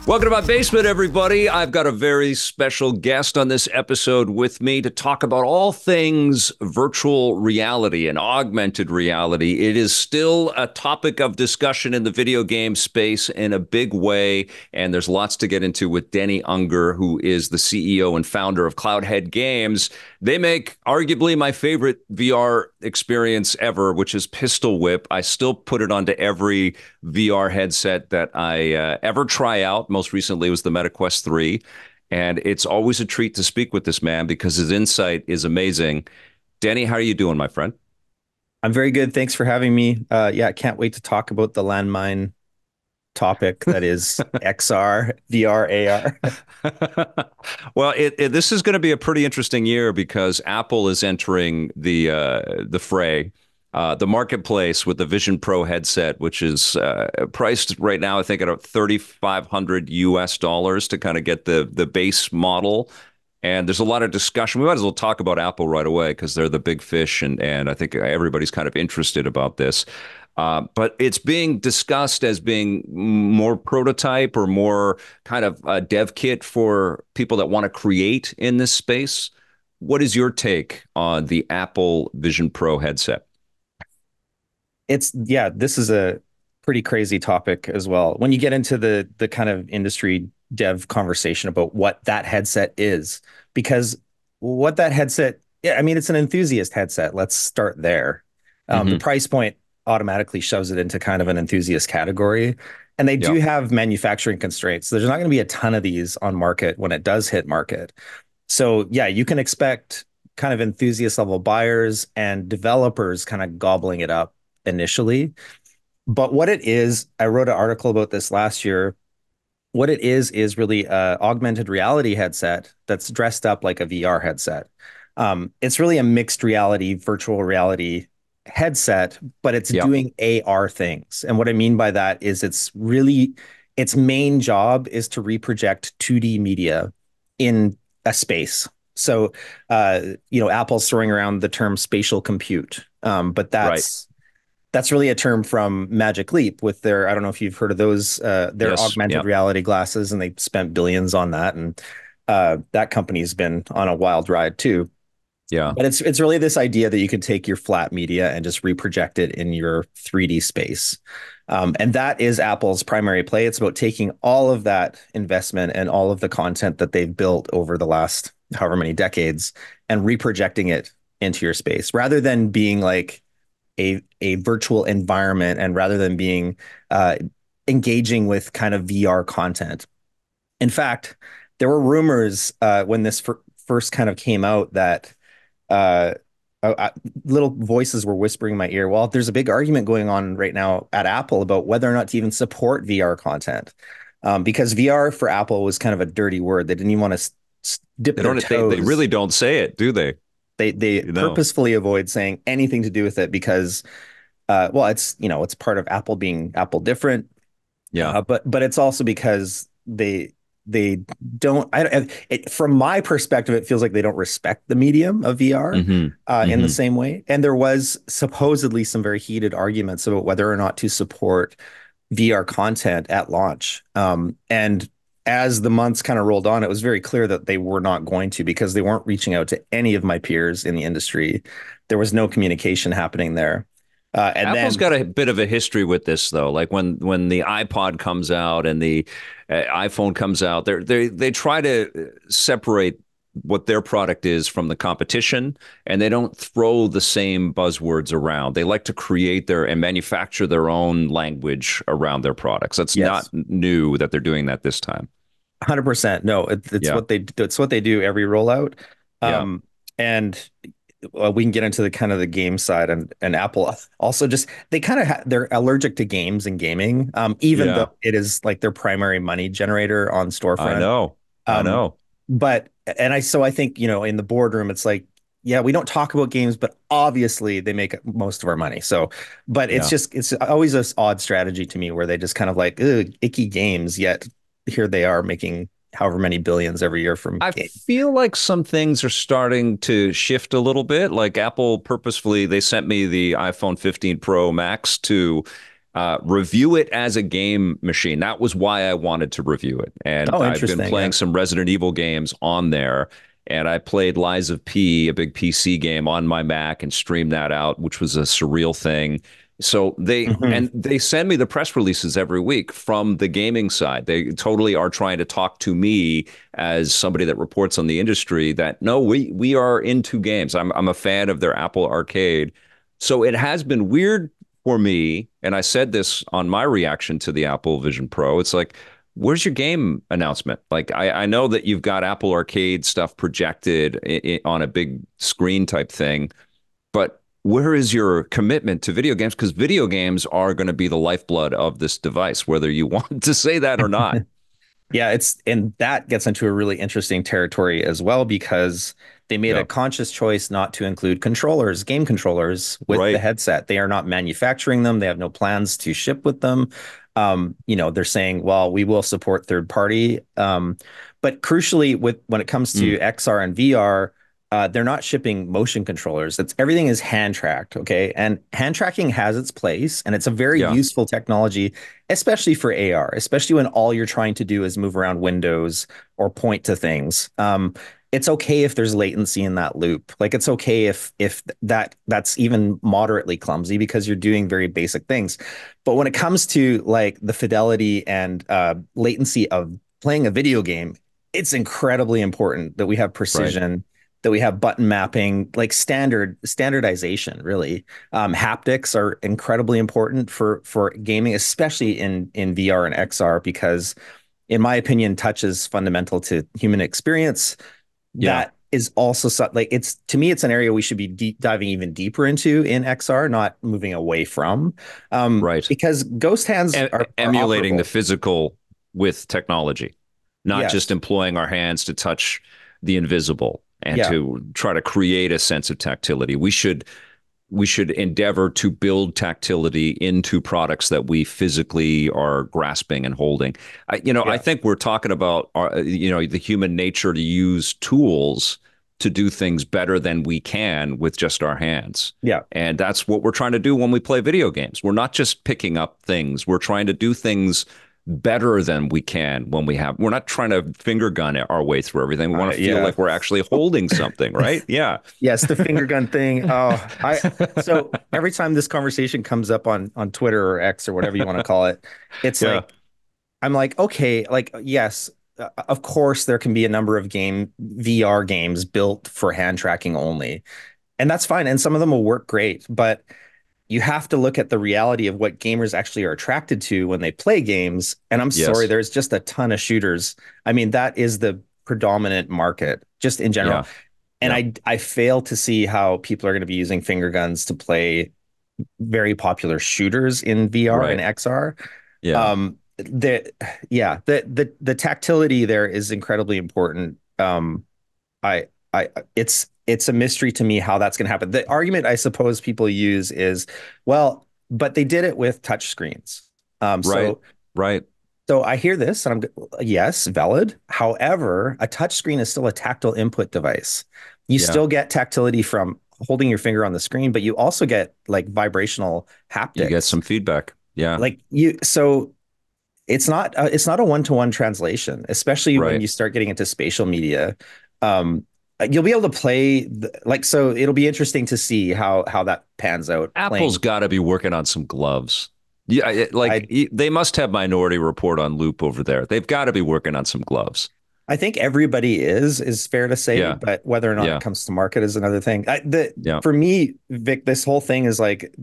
Welcome to my basement, everybody. I've got a very special guest on this episode with me to talk about all things virtual reality and augmented reality. It is still a topic of discussion in the video game space in a big way, and there's lots to get into with Denny Unger, who is the CEO and founder of Cloudhead Games. They make arguably my favorite VR experience ever, which is Pistol Whip. I still put it onto every VR headset that I ever try out. Most recently was the MetaQuest 3. And it's always a treat to speak with this man because his insight is amazing. Denny, how are you doing, my friend? I'm very good. Thanks for having me. Yeah, I can't wait to talk about the landmine topic that is XR, VR, AR. Well, this is going to be a pretty interesting year because Apple is entering the fray. The marketplace with the Vision Pro headset, which is priced right now, I think at $3,500 to kind of get the base model. And there's a lot of discussion. We might as well talk about Apple right away because they're the big fish, and I think everybody's kind of interested about this. But it's being discussed as being more prototype or more kind of a dev kit for people that want to create in this space. What is your take on the Apple Vision Pro headset? Yeah, this is a pretty crazy topic as well. When you get into the kind of industry dev conversation about what that headset is, because what that headset, yeah, I mean, it's an enthusiast headset. Let's start there. The Hmm. price point automatically shoves it into kind of an enthusiast category. And they do Yep. have manufacturing constraints. There's not going to be a ton of these on market when it does hit market. So yeah, you can expect kind of enthusiast level buyers and developers kind of gobbling it up initially. But what it is, I wrote an article about this last year. What it is really a augmented reality headset that's dressed up like a VR headset. It's really a mixed reality, virtual reality headset, but it's Yep. doing AR things. And what I mean by that is its main job is to reproject 2D media in a space. So, Apple's throwing around the term spatial compute, but Right. that's really a term from Magic Leap with their, I don't know if you've heard of those, their Yes. augmented Yep. reality glasses, and they spent billions on that. And that company's been on a wild ride too. Yeah. But it's really this idea that you could take your flat media and just reproject it in your 3D space. And that is Apple's primary play. It's about taking all of that investment and all of the content that they've built over the last however many decades and reprojecting it into your space rather than being like a virtual environment and rather than being engaging with kind of VR content. In fact, there were rumors when this first kind of came out that uh, little voices were whispering in my ear. Well, there's a big argument going on right now at Apple about whether or not to even support VR content, because VR for Apple was kind of a dirty word. They didn't even want to dip They their don't. They toes. really don't say it, do they? They You know. purposefully avoid saying anything to do with it because, well, it's part of Apple being Apple different, Yeah. but it's also because they don't. From my perspective, it feels like they don't respect the medium of VR Hmm. in the Hmm. same way. And there was supposedly some very heated arguments about whether or not to support VR content at launch. And as the months kind of rolled on, it was very clear that they were not going to because they weren't reaching out to any of my peers in the industry. There was no communication happening there. And Apple's then got a bit of a history with this, though. Like when the iPod comes out and the iPhone comes out, they try to separate what their product is from the competition, and they don't throw the same buzzwords around. They like to create their and manufacture their own language around their products. That's not yes, new that they're doing that this time. 100%. No, Yeah, it's what they do every rollout. yeah, And we can get into the kind of the game side and Apple also just they kind of they're allergic to games and gaming, even though yeah. it is like their primary money generator on I storefront. know, I Um, know. but so I think in the boardroom it's like, yeah, we don't talk about games, but obviously they make most of our money. So, but Yeah. it's always this odd strategy to me where they just kind of like, ugh, icky games, yet here they are making however many billions every year from I games. feel like some things are starting to shift a little bit. Like Apple purposefully, they sent me the iPhone 15 Pro Max to review it as a game machine. That was why I wanted to review it. And Oh, I've been interesting. playing Yeah. some Resident Evil games on there. And I played Lies of P, a big PC game on my Mac, and streamed that out, which was a surreal thing. So Hmm. they send me the press releases every week from the gaming side. They totally are trying to talk to me as somebody that reports on the industry that no, we are into games. I'm a fan of their Apple Arcade. So it has been weird for me, and I said this on my reaction to the Apple Vision Pro. It's like, where's your game announcement? Like, I know that you've got Apple Arcade stuff projected on a big screen type thing, but where is your commitment to video games? Because video games are going to be the lifeblood of this device, whether you want to say that or not. Yeah, it's and that gets into a really interesting territory as well because they made a Yeah. conscious choice not to include controllers, game controllers with the Right. headset. They are not manufacturing them. They have no plans to ship with them. They're saying, well, we will support third party. But crucially, with when it comes to Mm. XR and VR, they're not shipping motion controllers. It's everything is hand tracked, okay? And hand tracking has its place, and it's a very Yeah. useful technology, especially for AR, especially when all you're trying to do is move around windows or point to things. It's okay if there's latency in that loop. Like it's okay if that's even moderately clumsy because you're doing very basic things. But when it comes to like the fidelity and latency of playing a video game, it's incredibly important that we have Right. precision, that we have button mapping, like standardization, really. Haptics are incredibly important for gaming, especially in VR and XR, because in my opinion, touch is fundamental to human experience. Yeah. That is also like it's to me, it's an area we should be diving even deeper into in XR, not moving away from, Right. because ghost hands are Emulating the operable. physical with technology, not just Yes, employing our hands to touch the invisible and yeah, to try to create a sense of tactility. We should endeavor to build tactility into products that we physically are grasping and holding. I yeah, think we're talking about the human nature to use tools to do things better than we can with just our hands. yeah. And that's what we're trying to do when we play video games. We're not just picking up things. We're trying to do things better than we can when we're not trying to finger gun our way through everything. We want to feel Yeah. like we're actually holding something, right? Yeah. Yes, the finger gun thing. Oh, I so every time this conversation comes up on Twitter or X or whatever you want to call it, it's Yeah. like I'm like, okay, like yes, of course there can be a number of VR games built for hand tracking only. And that's fine. And some of them will work great, but you have to look at the reality of what gamers actually are attracted to when they play games. And I'm sorry, Yes. there's just a ton of shooters. I mean, that is the predominant market just in general. Yeah. And Yeah. I fail to see how people are going to be using finger guns to play very popular shooters in VR and Right. XR. Yeah. The yeah, the tactility there is incredibly important. I it's a mystery to me how that's going to happen. The argument I suppose people use is, well, but they did it with touch screens. Um, Right. so Right. so I hear this and yes, valid. However, a touch screen is still a tactile input device. You Yeah. still get tactility from holding your finger on the screen, but you also get like vibrational You get haptics. some feedback. Yeah. So it's not a one-to-one translation, especially when Right. you start getting into spatial media. Um, you'll be able to play so it'll be interesting to see how that pans out Apple's playing. got to be working on some gloves. Yeah, I they must have Minority Report on loop over there. They've got to be working on some gloves. I think everybody is fair to say, Yeah. but whether or not it Yeah. comes to market is another thing. Yeah. For me, Vic, this whole thing is like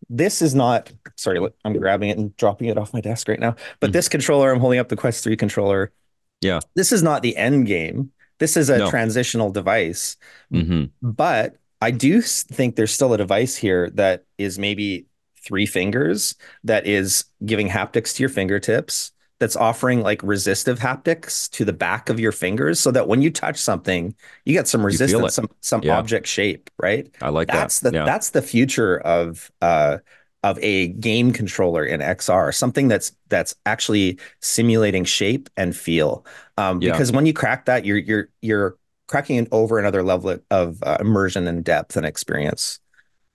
this is not, sorry, I'm grabbing it and dropping it off my desk right now. But Mm. this controller, I'm holding up the Quest 3 controller. Yeah. This is not the end game. This is a No. transitional device. Hmm. But I do think there's still a device here that is maybe three fingers, that is giving haptics to your fingertips, that's offering like resistive haptics to the back of your fingers so that when you touch something, you get some You feel resistance, it. some Yeah. object shape, right? I like that. Yeah. That's the future of a game controller in XR, something that's actually simulating shape and feel. Yeah. Because when you crack that, you're cracking it over another level of immersion and depth and experience.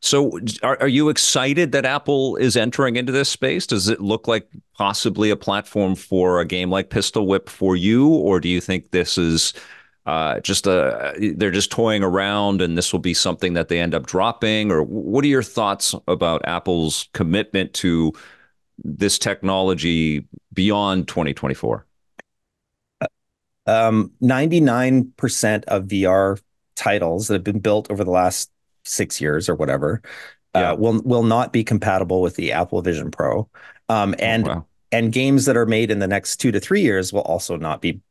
So, are you excited that Apple is entering into this space? Does it look like possibly a platform for a game like Pistol Whip for you, or do you think this is just they're just toying around and this will be something that they end up dropping? Or what are your thoughts about Apple's commitment to this technology beyond 2024? 99% of VR titles that have been built over the last 6 years or whatever Yeah. will not be compatible with the Apple Vision Pro. Um, Oh, and wow. and games that are made in the next 2 to 3 years will also not be,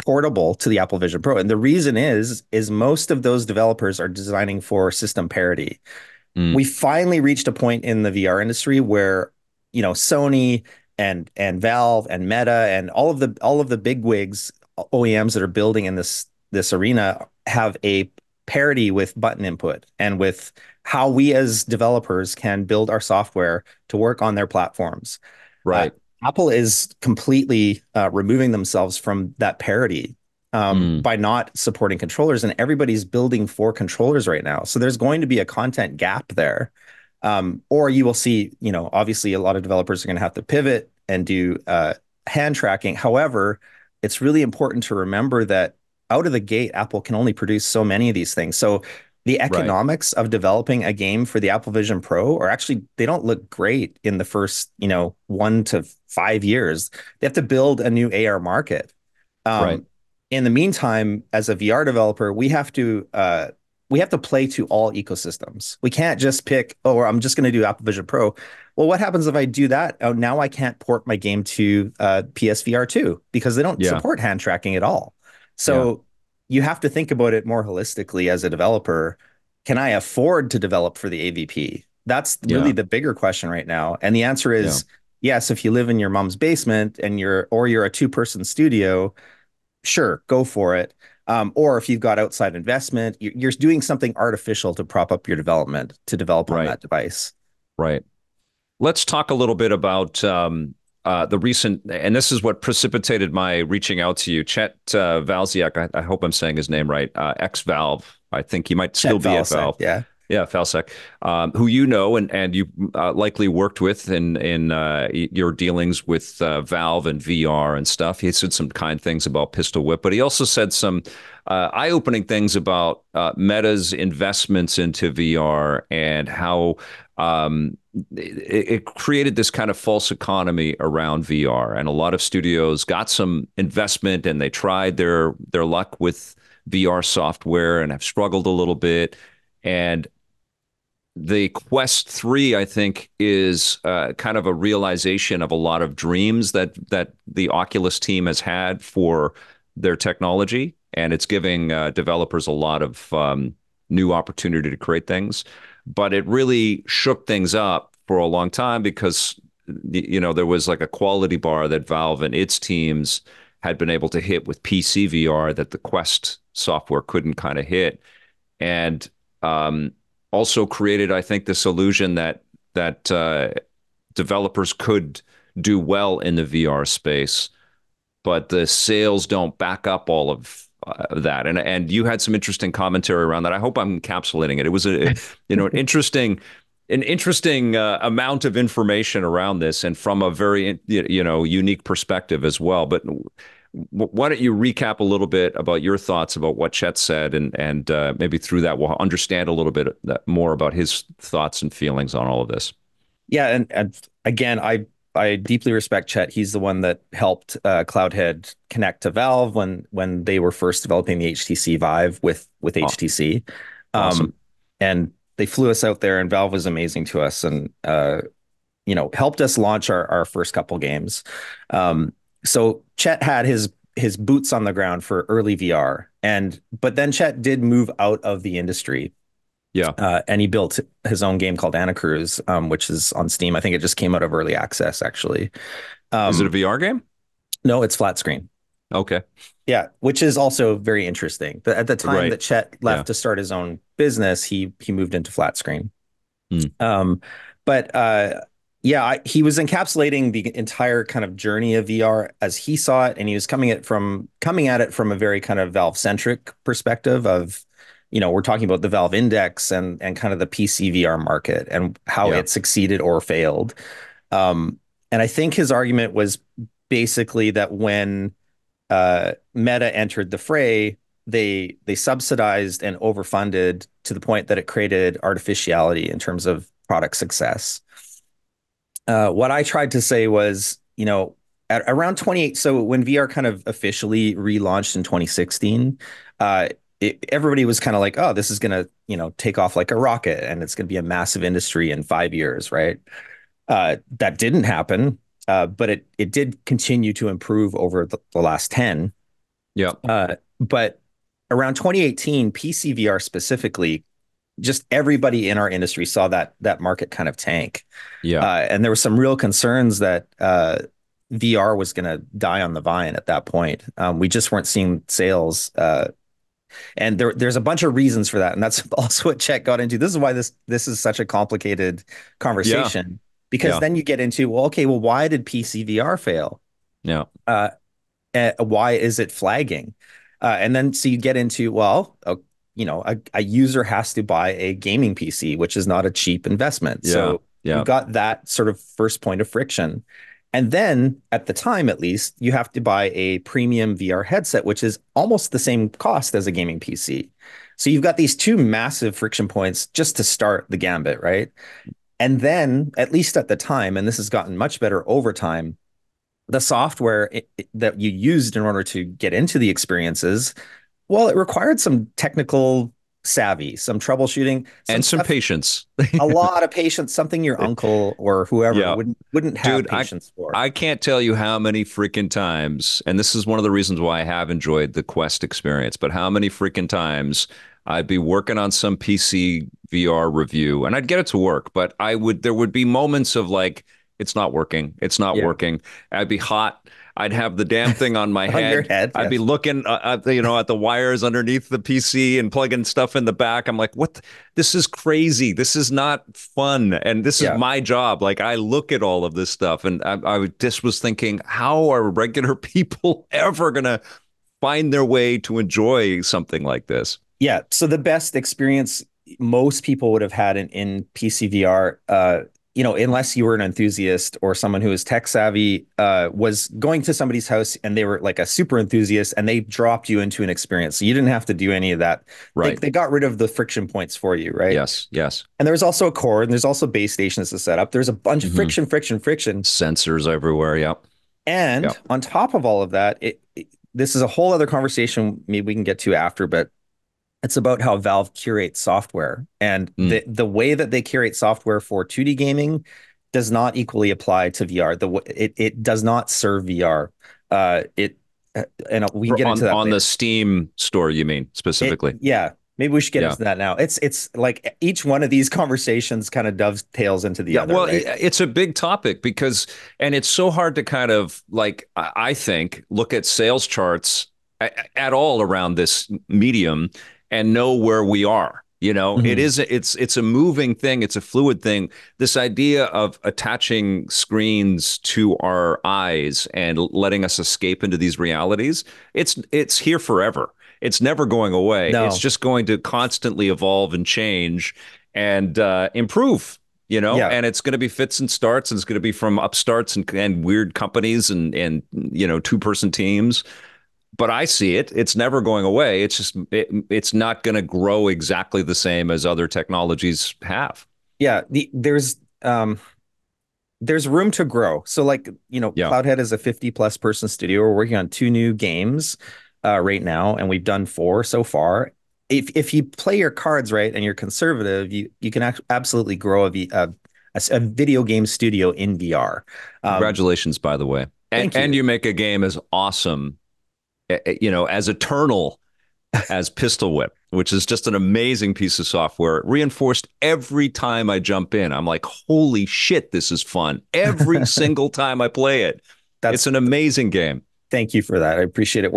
portable to the Apple Vision Pro. And the reason is most of those developers are designing for system parity. Mm, We finally reached a point in the VR industry where, Sony and Valve and Meta and all of the big wigs OEMs that are building in this arena have a parity with button input and with how we as developers can build our software to work on their platforms. Uh, right. Apple is completely removing themselves from that parity Mm, by not supporting controllers, and everybody's building for controllers right now. So there's going to be a content gap there. Or you will see, obviously a lot of developers are going to have to pivot and do hand tracking. However, it's really important to remember that out of the gate, Apple can only produce so many of these things. So the right. economics of developing a game for the Apple Vision Pro are actually, they don't look great in the first, 1 to 5 years. They have to build a new AR market. Right. Um, in the meantime, as a VR developer, we have to play to all ecosystems. We can't just pick, oh, I'm just going to do Apple Vision Pro. Well, what happens if I do that? Oh, now I can't port my game to PSVR 2 because they don't Yeah. support hand tracking at all. Yeah. So you have to think about it more holistically as a developer. Can I afford to develop for the AVP? That's really Yeah. the bigger question right now. And the answer Yeah. is yes, if you live in your mom's basement and you're a two-person studio, sure, go for it. Or if you've got outside investment, you're doing something artificial to prop up your development to develop on Right. that device. Right. Let's talk a little bit about the recent, and this is what precipitated my reaching out to you, Chet Valsiak. I hope I'm saying his name right. Ex Valve. I think he might still Chet be at Falisek, Valve. yeah. Yeah, Falsec, who you know and you likely worked with in your dealings with Valve and VR and stuff. He said some kind things about Pistol Whip, but he also said some eye-opening things about Meta's investments into VR and how it created this kind of false economy around VR, and a lot of studios got some investment and they tried their luck with VR software and have struggled a little bit. And the Quest 3, I think, is kind of a realization of a lot of dreams that the Oculus team has had for their technology, and it's giving developers a lot of new opportunity to create things. But it really shook things up for a long time because there was like a quality bar that Valve and its teams had been able to hit with PC VR that the Quest software couldn't kind of hit, and um, also created, I think, this illusion that developers could do well in the VR space, but the sales don't back up all of that. And you had some interesting commentary around that. I hope I'm encapsulating it. It was an interesting amount of information around this, and from a very unique perspective as well. But why don't you recap a little bit about your thoughts about what Chet said, and maybe through that we'll understand a little bit more about his thoughts and feelings on all of this. Yeah, and again, I deeply respect Chet. He's the one that helped Cloudhead connect to Valve when they were first developing the HTC Vive with Oh, HTC. awesome. And they flew us out there, and Valve was amazing to us, and helped us launch our first couple games. So Chet had his boots on the ground for early VR, but then Chet did move out of the industry, Yeah. and he built his own game called Anacruise, which is on Steam. I think it just came out of early access, actually. Is it a Um, VR game? no, it's flat screen. Okay. Yeah, which is also very interesting. But at the time Right. that Chet Yeah. left to start his own business, he moved into flat screen. Hmm. Um, but yeah, he was encapsulating the entire kind of journey of VR as he saw it, and he was coming at it from a very kind of Valve centric perspective of we're talking about the Valve Index and kind of the PC VR market and how Yeah. it succeeded or failed. And I think his argument was basically that when Meta entered the fray, they subsidized and overfunded to the point that it created artificiality in terms of product success. What I tried to say was, at around 28, so when VR kind of officially relaunched in 2016, everybody was kind of like, oh, this is going to, take off like a rocket and it's going to be a massive industry in 5 years, right? That didn't happen, but it did continue to improve over the last 10. Yeah. But around 2018, PC VR specifically, just everybody in our industry saw that market kind of tank. Yeah. And there were some real concerns that VR was going to die on the vine at that point. We just weren't seeing sales. And there's a bunch of reasons for that. And that's also what Chet got into. This is why this is such a complicated Yeah. conversation, because Yeah. then you get into, well, okay, well, why did PC VR fail? Yeah. Uh, why is it flagging? And then so you get into, well, a user has to buy a gaming PC, which is not a cheap investment. Yeah. So you've Yeah. got that sort of first point of friction. And then at the time, at least, you have to buy a premium VR headset, which is almost the same cost as a gaming PC. So you've got these two massive friction points just to start the gambit, right? And then, at least at the time, and this has gotten much better over time, the software that you used in order to get into the experiences, well, it required some technical savvy, some troubleshooting, some And some stuff, patience. a lot of patience, something your uncle or whoever Yeah. wouldn't have Dude, patience for. I can't tell you how many freaking times, and this is one of the reasons why I have enjoyed the Quest experience, but how many freaking times I'd be working on some PC VR review and I'd get it to work, but there would be moments of like, it's not working. It's not Yeah. working. I'd be hot. I'd have the damn thing on my On your head. head, I'd be yes. looking at the wires underneath the PC and plugging stuff in the back. I'm like, what? This is crazy. This is not fun. And this is Yeah. my job. Like I look at all of this stuff and I just was thinking, how are regular people ever going to find their way to enjoy something like this? Yeah. So the best experience most people would have had in PCVR, unless you were an enthusiast or someone who is tech savvy, was going to somebody's house and they were like a super enthusiast and they dropped you into an experience. So you didn't have to do any of that. Right. They got rid of the friction points for you, right? Yes. Yes. And there's also a cord and there's also base stations to set up. There's a bunch of Hmm. friction. Sensors everywhere. Yep. And Yep. on top of all of that, this is a whole other conversation maybe we can get to after, but it's about how Valve curates software, and Mm. the way that they curate software for 2D gaming does not equally apply to VR. It does not serve VR. It and we can get into that On the later. Steam store, you mean It specifically? Yeah, maybe we should get Yeah. into that now. It's like each one of these conversations kind of dovetails into the Yeah, other, well, right? it's a big topic because, and it's so hard to kind of like, I think, look at sales charts at all around this medium and know where we are. Mhm. It's a moving thing. It's a fluid thing. This idea of attaching screens to our eyes and letting us escape into these realities, it's here forever. It's never going away. It's No, just going to constantly evolve and change and improve, yeah, and it's going to be fits and starts, and it's going to be from upstarts and weird companies and two-person teams. But I see it. It's never going away. It's just it's not going to grow exactly the same as other technologies have. yeah. There's room to grow. So like, Yeah. Cloudhead is a 50 plus person studio. We're working on two new games right now, and we've done four so far. If you play your cards right and you're conservative, you can absolutely grow a video game studio in VR. Um, Congratulations, by the way. And thank and you. you make a game as awesome, as eternal as Pistol Whip, which is just an amazing piece of software. Reinforced every time I jump in. I'm like, holy shit, this is fun. Every single time I play it. It's That's an amazing game. Thank you for that. I appreciate it.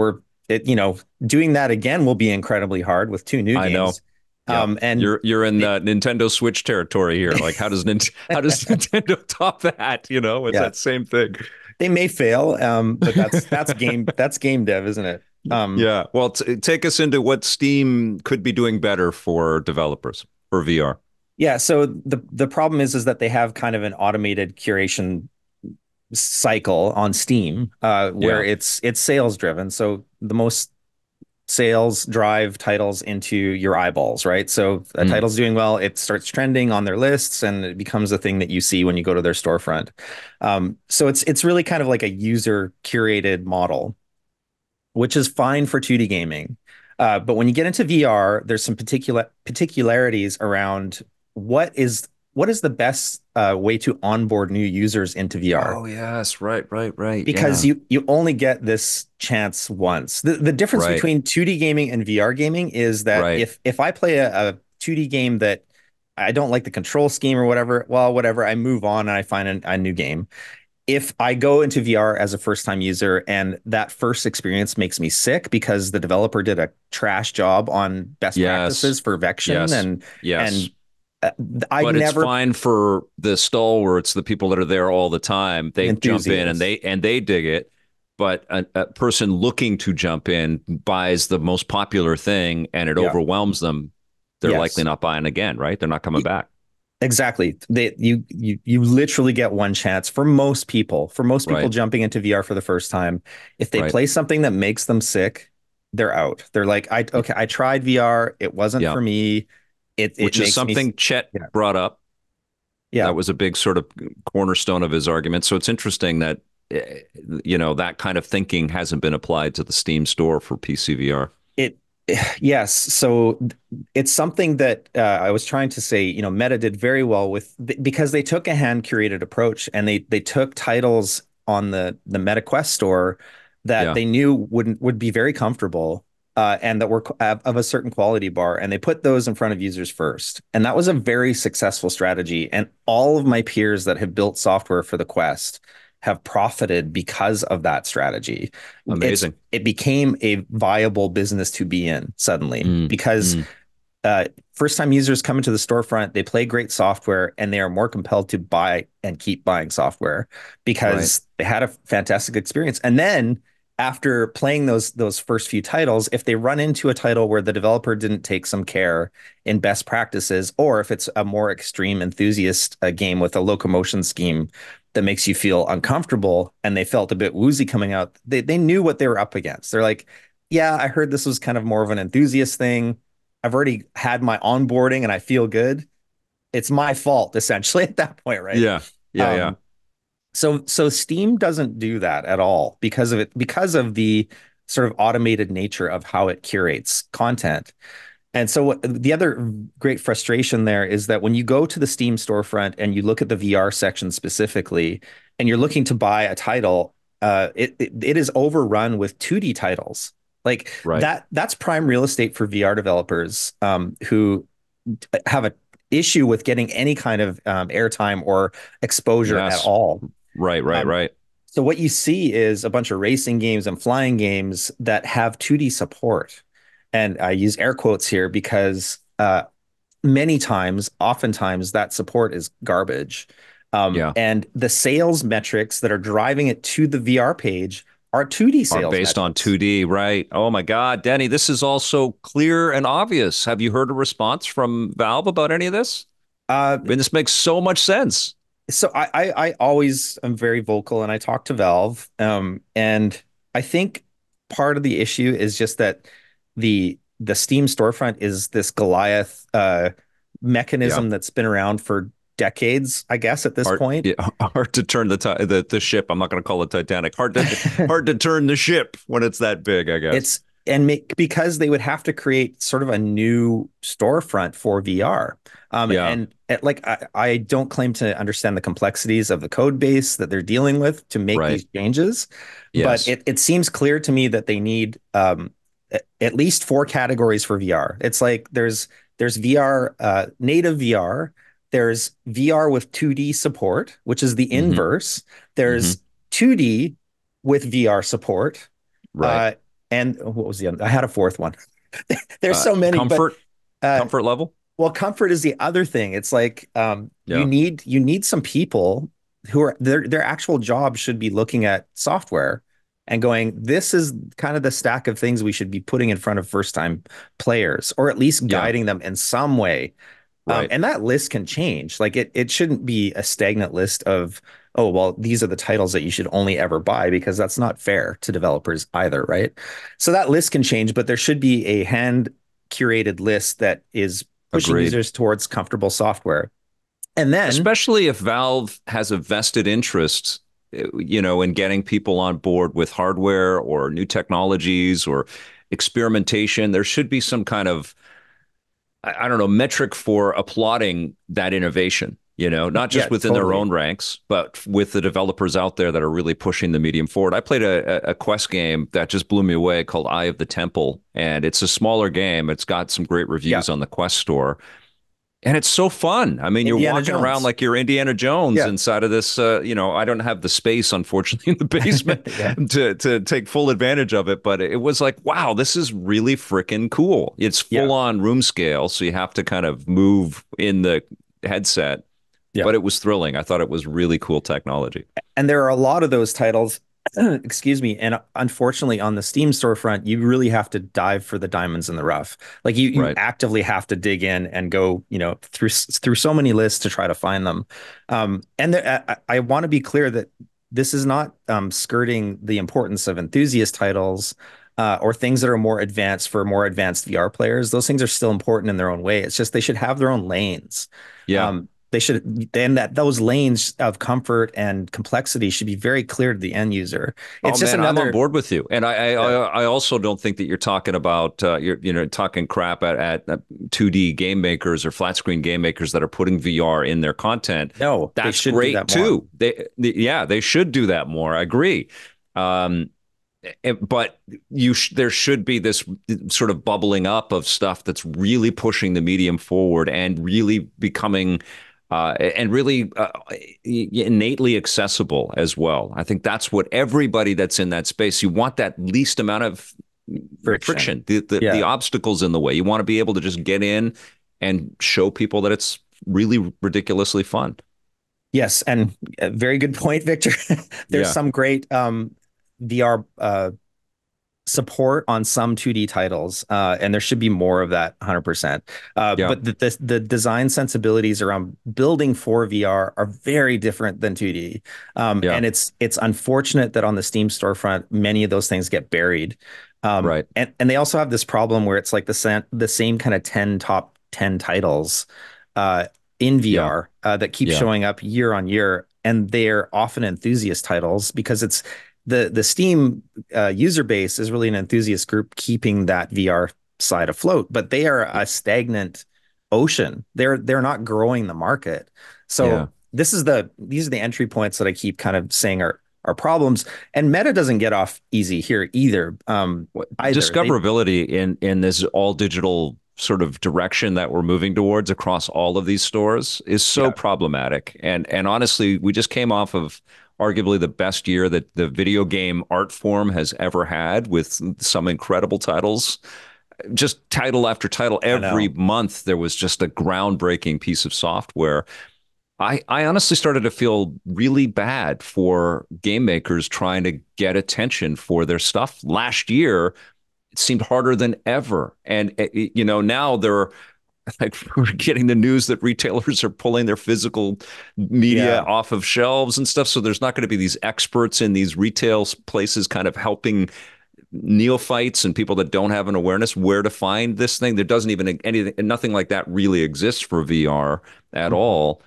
Doing that again will be incredibly hard with two new I know. games. Yeah. And You're in it, the Nintendo Switch territory here. Like how does Nintendo top that? It's yeah, that same thing. they may fail, but that's game dev, isn't it? Yeah. Well, take us into what Steam could be doing better for developers for VR. Yeah, so the problem is that they have kind of an automated curation cycle on Steam, where Yeah. it's sales driven. So the most sales drive titles into your eyeballs, right? So a Mm. title's doing well, it starts trending on their lists, and it becomes a thing that you see when you go to their storefront. So it's really kind of like a user curated model, which is fine for 2D gaming. But when you get into VR, there's some particularities around what is what is the best way to onboard new users into VR, Oh, yes. Right. because Yeah. you only get this chance once. The difference Right. between 2D gaming and VR gaming is that Right. if I play a 2D game that I don't like the control scheme or whatever, well, whatever, I move on and I find a new game. If I go into VR as a first time user and that first experience makes me sick because the developer did a trash job on best Yes. practices for Vection, Yes. and Yes. uh, I But it's never fine for the stalwarts, the people that are there all the time. the They jump in and enthusiasts. they dig it. But a person looking to jump in buys the most popular thing and it Yeah. overwhelms them. They're likely Yes. not buying again, right? They're not coming back. Exactly. You literally get one chance for most people. For most people Right. jumping into VR for the first time, if they Right. play something that makes them sick, they're out. They're like, okay, I tried VR, it wasn't Yeah. for me. It Which is makes me something Chet yeah. brought up. Yeah. That was a big sort of cornerstone of his argument. So it's interesting that that kind of thinking hasn't been applied to the Steam store for PCVR. It yes. So it's something that I was trying to say, Meta did very well with, because they took a hand curated approach, and they took titles on the Meta Quest store that Yeah, they knew would be very comfortable, and that were of a certain quality bar, and they put those in front of users first. And that was a very successful strategy. And all of my peers that have built software for the Quest have profited because of that strategy. amazing. It became a viable business to be in suddenly, Mm, because mm, uh, first time users come into the storefront, they play great software, and they are more compelled to buy and keep buying software right. because they had a fantastic experience. And then after playing those first few titles, if they run into a title where the developer didn't take some care in best practices, or if it's a more extreme enthusiast game with a locomotion scheme that makes you feel uncomfortable, and they felt a bit woozy coming out, they knew what they were up against. They're like, yeah, I heard this was kind of more of an enthusiast thing. I've already had my onboarding and I feel good. It's my fault essentially at that point, right? Yeah, yeah. Um, so Steam doesn't do that at all because of the sort of automated nature of how it curates content. And so the other great frustration there is that when you go to the Steam storefront and you look at the VR section specifically, and you're looking to buy a title, it is overrun with 2D titles. Like Right. that's prime real estate for VR developers, who have a issue with getting any kind of airtime or exposure at Yes. all. Um, Right. so what you see is a bunch of racing games and flying games that have 2D support. And I use air quotes here because oftentimes that support is garbage. Yeah. And the sales metrics that are driving it to the VR page are 2D Are sales based on metrics. 2D, right? Oh my God, Denny, this is all so clear and obvious. Have you heard a response from Valve about any of this? Uh, I mean, this makes so much sense. so I always am very vocal, and I talk to Valve. And I think part of the issue is just that the Steam storefront is this Goliath Yeah. mechanism that's been around for decades, I guess, at this Hard, point. yeah, hard to turn the ship. I'm not going to call it Titanic. Hard to turn the ship when it's that big, I guess. It's and make because they would have to create sort of a new storefront for VR. Yeah. And like I don't claim to understand the complexities of the code base that they're dealing with to make Right. these changes, but Yes. it seems clear to me that they need at least four categories for VR. It's like there's VR, native VR, there's VR with 2D support, which is the Hmm. inverse. Hmm. There's 2D with VR support, Right. uh, and what was the other? I had a fourth one. There's so many, but Comfort, uh, comfort level. well, comfort is the other thing. It's like Yeah. you need some people who are their actual job should be looking at software and going, this is kind of the stack of things we should be putting in front of first time players, or at least Yeah, guiding them in some way. right. And that list can change. Like it shouldn't be a stagnant list of, oh, well, these are the titles that you should only ever buy, because that's not fair to developers either, right? So that list can change, but there should be a hand curated list that is pushing Agreed. users towards comfortable software. And then, Especially if Valve has a vested interest, in getting people on board with hardware or new technologies or experimentation. There should be some kind of, I don't know, metric for applauding that innovation, not yeah, just within their totally. own ranks, but with the developers out there that are really pushing the medium forward. I played a Quest game that just blew me away called Eye of the Temple, and it's a smaller game. It's got some great Yeah. reviews on the Quest store. And it's so fun. I mean, you're Indiana walking around Jones. like you're Indiana Jones Yeah. inside of this. I don't have the space, unfortunately, in the basement Yeah. to take full advantage of it. But it was like, wow, this is really freaking cool. It's Yeah. full on room scale, so you have to kind of move in the headset. Yeah. But it was thrilling. I thought it was really cool technology. And there are a lot of those titles, excuse me. And unfortunately, on the Steam storefront, you really have to dive for the diamonds in the rough. Like you Right. actively have to dig in and go, through so many lists to try to find them. And there, I want to be clear that this is not skirting the importance of enthusiast titles. Or things that are more advanced for more advanced VR players. Those things are still important in their own way. It's just they should have their own lanes. Yeah. They should then that those lanes of comfort and complexity should be very clear to the end user. Oh It's just man, I'm on another. board with you, and I Yeah. I, I also don't think that you're talking about you're talking crap at 2D game makers or flat screen game makers that are putting VR in their content. No, they That's should do great that more. too. Yeah, they should do that more. I agree. Um, but there should be this sort of bubbling up of stuff that's really pushing the medium forward and really becoming and really innately accessible as well. I think that's what everybody that's in that space, you want that least amount of Friction. friction, the Yeah. obstacles in the way. You want to be able to just get in and show people that it's really ridiculously fun. Yes, and a very good point, Victor. There's Yeah, some great VR support on some 2D titles, and there should be more of that 100%. yeah, But the design sensibilities around building for VR are very different than 2D. yeah, And it's unfortunate that on the Steam storefront, many of those things get buried. right. And they also have this problem where it's like the same kind of 10 top 10 titles uh, in Yeah, VR that keep yeah, showing up year on year. And they're often enthusiast titles because it's the Steam user base is really an enthusiast group keeping that VR side afloat, but they are a stagnant ocean. They're not growing the market. yeah. So these are the entry points that I keep kind of saying are problems. And Meta doesn't get off easy here either. Either they Discoverability in this all digital sort of direction that we're moving towards across all of these stores is so Yeah. problematic. And honestly, we just came off of arguably the best year that the video game art form has ever had with some incredible titles. Just title after title, I every know. month there was just a groundbreaking piece of software. I honestly started to feel really bad for game makers trying to get attention for their stuff. Last year, it seemed harder than ever. And, now they're like, we're getting the news that retailers are pulling their physical media Yeah. off of shelves and stuff. So there's not going to be these experts in these retail places kind of helping neophytes and people that don't have an awareness where to find this thing. There doesn't even anything, nothing like that really exists for VR at Mhm. all.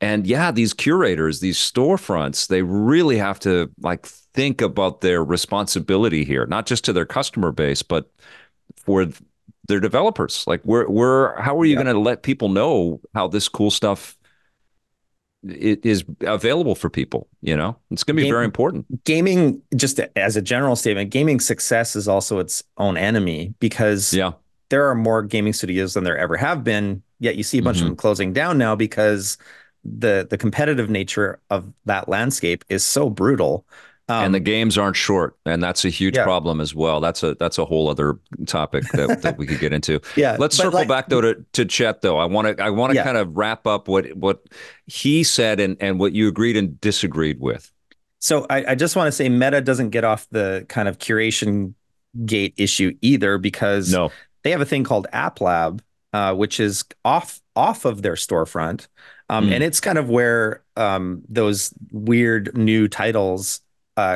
And yeah, these curators, these storefronts, they really have to like think about their responsibility here, not just to their customer base, but for their developers. Like, how are you Yeah. going to let people know how this cool stuff is available for people? It's going to be very Game important. gaming, just as a general statement, gaming success is also its own enemy because Yeah. there are more gaming studios than there ever have been. Yet you see a bunch of Hmm. them closing down now because the competitive nature of that landscape is so brutal. And the Um, games aren't short, and that's a huge yeah, problem as well. That's a whole other topic that we could get into. yeah, Let's but circle like, back though to Chet though. I want to yeah, kind of wrap up what he said and what you agreed and disagreed with. So I just want to say Meta doesn't get off the kind of curation gate issue either because No. they have a thing called App Lab, which is off of their storefront, and Mm, it's kind of where those weird new titles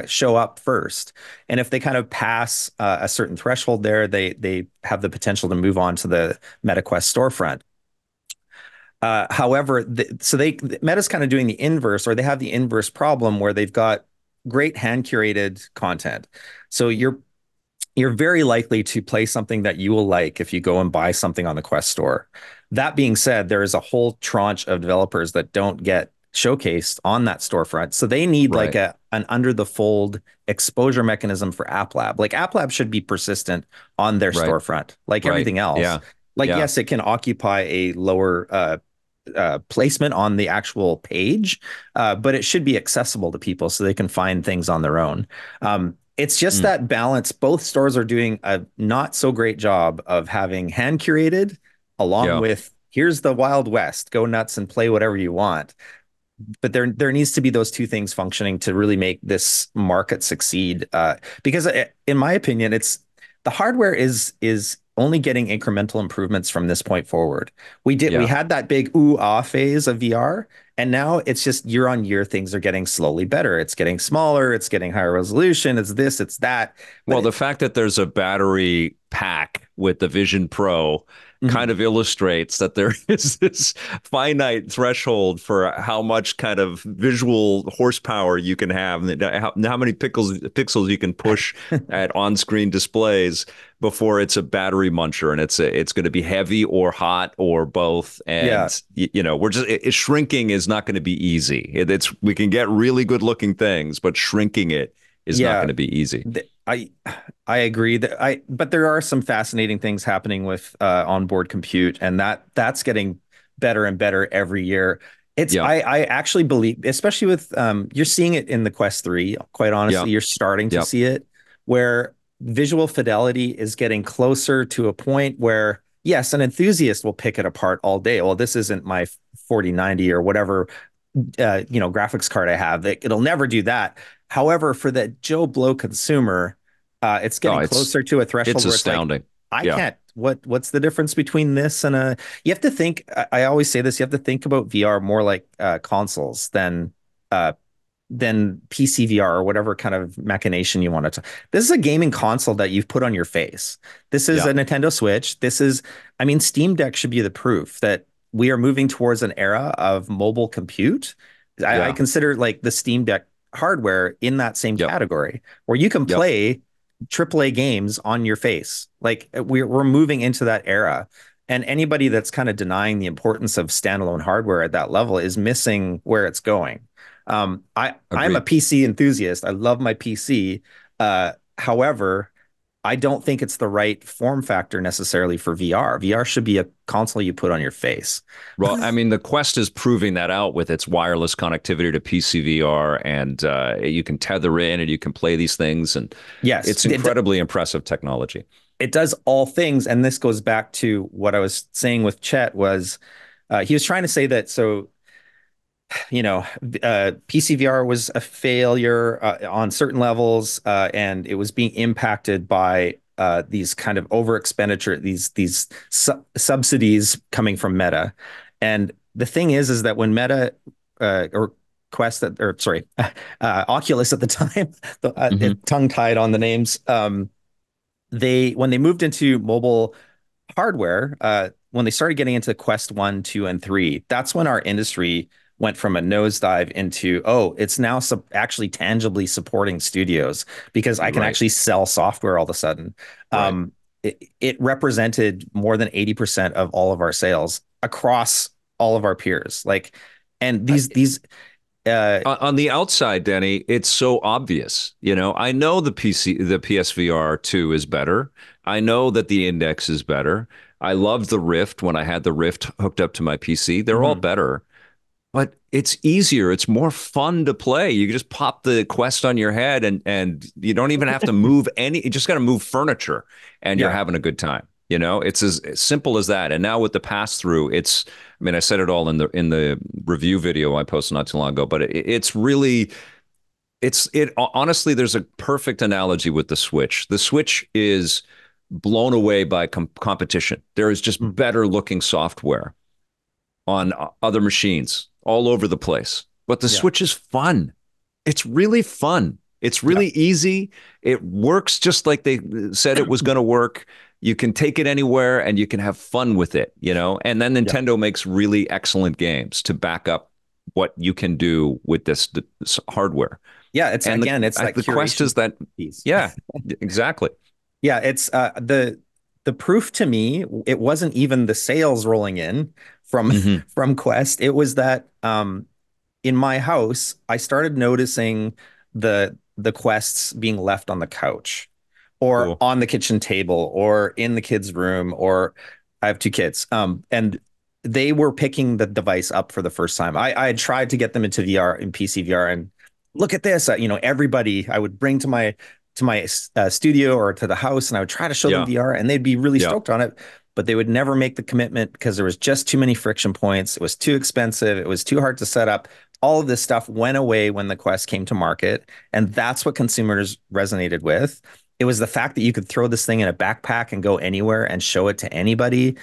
show up first. And if they kind of pass a certain threshold there, they have the potential to move on to the MetaQuest storefront. However, Meta's kind of doing the inverse, or they have the inverse problem where they've got great hand curated content. So you're very likely to play something that you will like if you go and buy something on the Quest store. That being said, there is a whole tranche of developers that don't get showcased on that storefront. So they need like right. a an under the fold exposure mechanism for App Lab. Like App Lab should be persistent on their Right. storefront, like Right. everything else. Yeah. Like, Yeah. yes, it can occupy a lower placement on the actual page, but it should be accessible to people so they can find things on their own. It's just Mm, that balance. Both stores are doing a not so great job of having hand curated along yeah. with here's the Wild West, go nuts and play whatever you want. But there needs to be those two things functioning to really make this market succeed. Because in my opinion, it's the hardware is only getting incremental improvements from this point forward. We Yeah. had that big ooh ah phase of VR, and now it's just year on year things are getting slowly better. It's getting smaller, it's getting higher resolution, it's this, it's that. But Well, the fact that there's a battery pack with the Vision Pro kind mhm. of illustrates that there is this finite threshold for how much kind of visual horsepower you can have, and how many pixels you can push at on-screen displays before it's a battery muncher, and it's going to be heavy or hot or both. Yeah, And we're just shrinking is not going to be easy. It's we can get really good looking things, but shrinking it is not yeah. going to be easy. I agree that but there are some fascinating things happening with onboard compute, and that's getting better and better every year. Yeah. I actually believe, especially with you're seeing it in the Quest 3, quite Yeah. honestly, you're starting to Yeah. see it where visual fidelity is getting closer to a point where yes, an enthusiast will pick it apart all day. Well, this isn't my 4090 or whatever graphics card I have. It'll never do that. However, for the Joe Blow consumer, it's Oh, getting closer to a it's threshold where it's like, astounding. I Yeah. can't. What's the difference between this and a? You have to think. I always say this. You have to think about VR more like consoles uh, than PC VR or whatever kind of machination you want to. This is a gaming console that you've put on your face. This is Yeah. a Nintendo Switch. I mean, Steam Deck should be the proof that we are moving towards an era of mobile compute. I Yeah. consider like the Steam Deck hardware in that same Yep. category where you can Yep. play AAA games on your face. Like we're moving into that era. And anybody that's kind of denying the importance of standalone hardware at that level is missing where it's going. I'm a Agreed. PC enthusiast. I love my PC. However, I don't think it's the right form factor necessarily for VR. VR should be a console you put on your face. Well, I mean, the Quest is proving that out with its wireless connectivity to PCVR, and you can tether in and you can play these things, and Yes, it's incredibly impressive technology. it does all things, and this goes back to what I was saying with Chet was he was trying to say that PCVR was a failure on certain levels, and it was being impacted by these kind of over expenditure, these subsidies coming from Meta. And the thing is that when Meta or Quest, or sorry, Oculus at the time, Hmm. tongue tied on the names, they when they moved into mobile hardware, when they started getting into Quest 1, 2, and 3, that's when our industry went from a nosedive into, oh, it's now actually tangibly supporting studios because I can Right. actually sell software all of a sudden. Right. It represented more than 80% of all of our sales across all of our peers. Like, and I, these on the outside, Denny, it's so obvious. I know the PSVR 2 is better. I know that the Index is better. I loved the Rift when I had the Rift hooked up to my PC. They're all mhm. better. But it's easier. It's more fun to play. You just pop the Quest on your head, and you don't even have to move any. You just got to move furniture, and you're Yeah. having a good time. It's as simple as that. And now with the pass through, it's. I mean, I said it all in the review video I posted not too long ago, but it's really it honestly, there's a perfect analogy with the Switch. The Switch is blown away by competition. There is just Mm. better looking software on other machines all over the place. But the Yeah. Switch is fun. It's really fun. It's Yeah. really easy. It works just like they said it was going to work. You can take it anywhere and you can have fun with it, you know? And then Yeah. Nintendo makes really excellent games to back up what you can do with this hardware. Yeah. It's And again, it's that the Quest curation is that, piece. yeah, exactly. Yeah, it's the proof to me, it wasn't even the sales rolling in from Hmm. from Quest. It was that in my house, I started noticing the quests being left on the couch or Cool. on the kitchen table or in the kids' room, or I have two kids. And they were picking the device up for the first time. I had tried to get them into VR and PC VR and look at this. Everybody I would bring to my studio or to the house, and I would try to show them Yeah. VR, and they'd be really Yeah. stoked on it, but they would never make the commitment because there was just too many friction points. It was too expensive. It was too hard to set up. All of this stuff went away when the Quest came to market, and that's what consumers resonated with. It was the fact that you could throw this thing in a backpack and go anywhere and show it to anybody,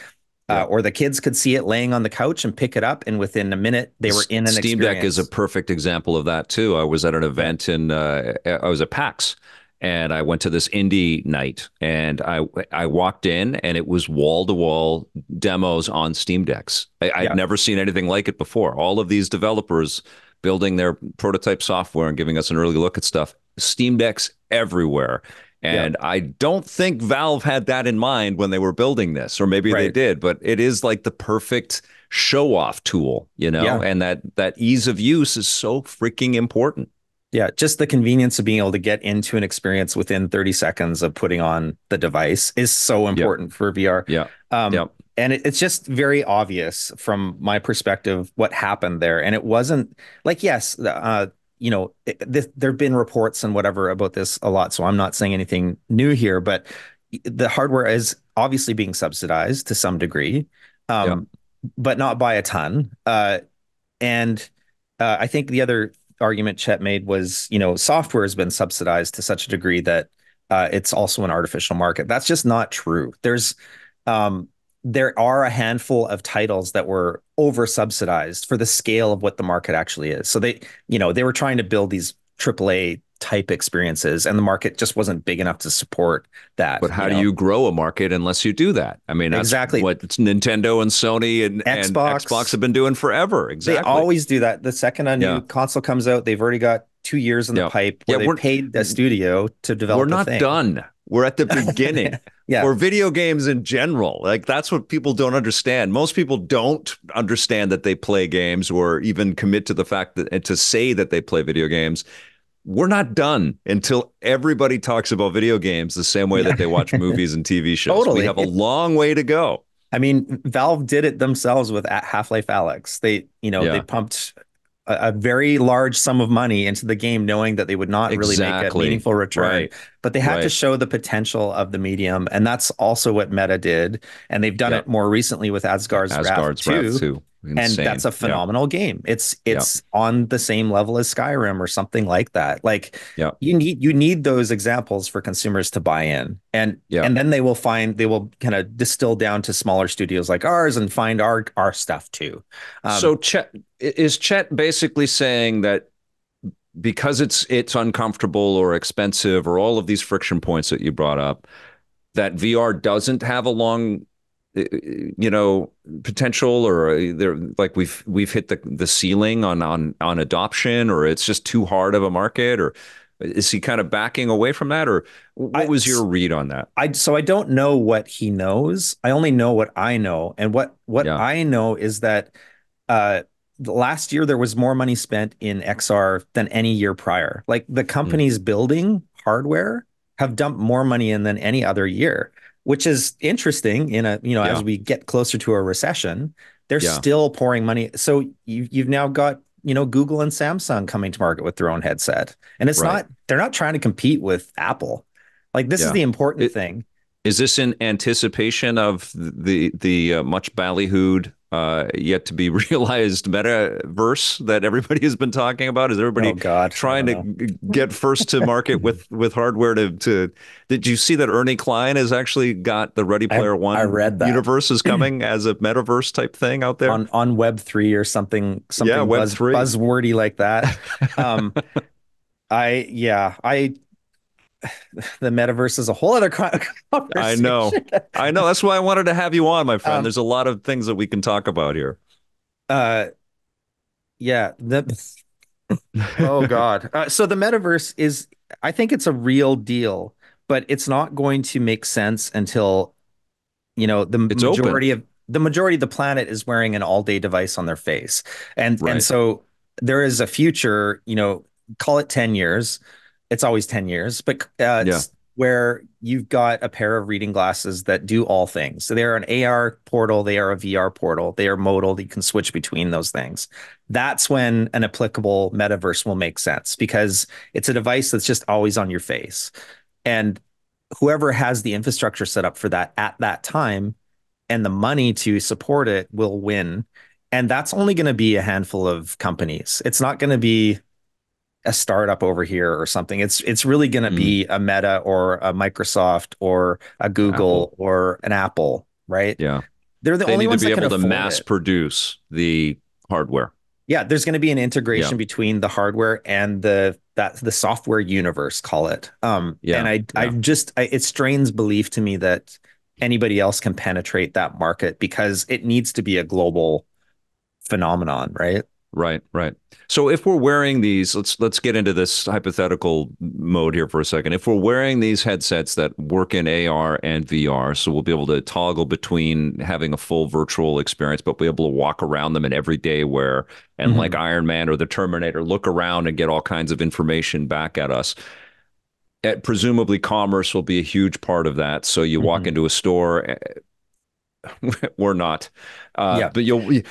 Yeah. or the kids could see it laying on the couch and pick it up, and within a minute they were in an Steam Deck is a experience. perfect example of that too. I was at an Yeah, event I was at PAX, and I went to this indie night, and I walked in and it was wall to wall demos on Steam Decks. I'd yeah, never seen anything like it before. All of these developers building their prototype software and giving us an early look at stuff. Steam Decks everywhere. yeah, And I don't think Valve had that in mind when they were building this, or maybe they right. did, but it is like the perfect show off tool, you know, Yeah. and that ease of use is so freaking important. Yeah, just the convenience of being able to get into an experience within 30 seconds of putting on the device is so Yeah, important for VR. yeah, Um, yeah, and it's just very obvious from my perspective what happened there. And it wasn't like, yes, there have been reports and whatever about this a lot. So I'm not saying anything new here, but the hardware is obviously being subsidized to some degree, yeah. um, but not by a ton. And I think the other argument Chet made was, software has been subsidized to such a degree that it's also an artificial market. That's just not true. Um, there are a handful of titles that were over subsidized for the scale of what the market actually is. So they were trying to build these AAA type experiences, and the market just wasn't big enough to support But that. how do you grow a market unless you do that? I mean, that's Exactly. what Nintendo and Sony and Xbox Xbox, have been doing forever. they Exactly. always do that. The second a new Yeah. console comes out, they've already got 2 years in the Yeah. pipe Yeah. where they paid a studio to We're develop a not thing. done. We're at the beginning Yeah, for video games in general. Like that's what people don't understand. Most people don't understand that they play games or even commit to the fact that and to say that they play video games. We're not done until everybody talks about video games the same way yeah, that they watch movies and TV shows. We have a totally. long way to go. I mean, Valve did it themselves with Half-Life Alyx. They Yeah, pumped a very large sum of money into the game, knowing that they would not really make a exactly. meaningful return. Right. But they had to Right. show the potential of the medium, and that's also what Meta did. And they've done Yeah. it more recently with Asgard's Wrath Asgard's Wrath 2. too. And that's Insane. a Yeah. phenomenal game. It's Yeah. it's on the same level as Skyrim or something like that. Like Yeah. you need those examples for consumers to buy in. And Yeah. and then they will kind of distill down to smaller studios like ours and find our stuff too. Um, So Chet basically saying that because it's uncomfortable or expensive or all of these friction points that you brought up, that VR doesn't have a long, you know, potential, or they're like we've hit the ceiling on adoption, or it's just too hard of a market, or is he kind of backing away from that, or what I was your read on that? I don't know what he knows. I only know what I know. And what Yeah. I know is that uh last year there was more money spent in XR than any year prior. Like the Mm. companies building hardware have dumped more money in than any other year, which is interesting as Yeah. we get closer to a recession, they're Yeah. still pouring money. So you've now got, Google and Samsung coming to market with their own headset. And Right. they're not trying to compete with Apple. Like this is Yeah. the important It, thing. is this in anticipation of the much ballyhooed yet to be realized metaverse that everybody has been talking about? Is Oh everybody God, I trying don't to know. get first to market with hardware to did you see that Ernie Klein has actually got the Ready I Player I One read that universe is coming as a metaverse type thing out there? on Web3 or Yeah, something Web3. buzzwordy like that. Um, I the metaverse is a whole other I know. conversation. I know. That's why I wanted to have you on, my friend. Um, There's a lot of things that we can talk about here. uh, yeah, oh God. So the metaverse is, I think it's a real deal, but it's not going to make sense until It's open. the majority of the planet is wearing an all-day device on their face. And Right. so there is a future, call it 10 years. It's always 10 years, but Yeah. where you've got a pair of reading glasses that do all things. So they're an AR portal, they are a VR portal, they are modal, you can switch between those things. That's when an applicable metaverse will make sense because it's a device that's just always on your face. And whoever has the infrastructure set up for that at that time and the money to support it will win. And that's only going to be a handful of companies. It's not going to be a startup over here or something. It's really going to Mm. be a Meta or a Microsoft or a Apple. Google or an Apple, right? Yeah. They're the They only need to ones be that can able to afford mass it. produce the hardware. Yeah, there's going to be an Yeah. integration between the hardware and the software universe, call it. And Yeah. Yeah. it strains belief to me that anybody else can penetrate that market because it needs to be a global phenomenon, right? Right, right. So if we're wearing these, let's get into this hypothetical mode here for a second. If we're wearing these headsets that work in AR and VR, so we'll be able to toggle between having a full virtual experience, but be able to walk around them in everyday wear and like Mm-hmm. Iron Man or the Terminator, look around and get all kinds of information back at us. Presumably commerce will be a huge part of that. So you walk Mm-hmm. into a store, we're not. Yeah. But you'll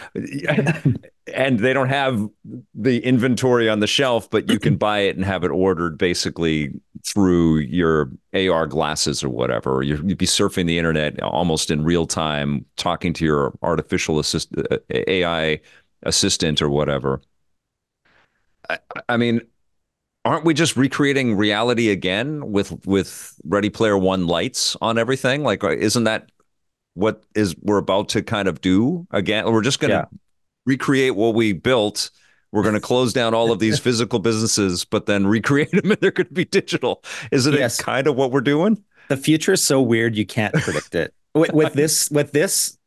and they don't have the inventory on the shelf, but you can buy it and have it ordered basically through your AR glasses or whatever. Or you'd be surfing the internet almost in real time, talking to your AI assistant or whatever. I mean, aren't we just recreating reality again with Ready Player One lights on everything? Like, isn't that what is we're about to kind of do again? We're just going to Yeah. recreate what we built. We're going to close down all of these physical businesses, but then recreate them and they're going to be digital. Isn't it Yes. kind of what we're doing? The future is so weird you can't predict it. With this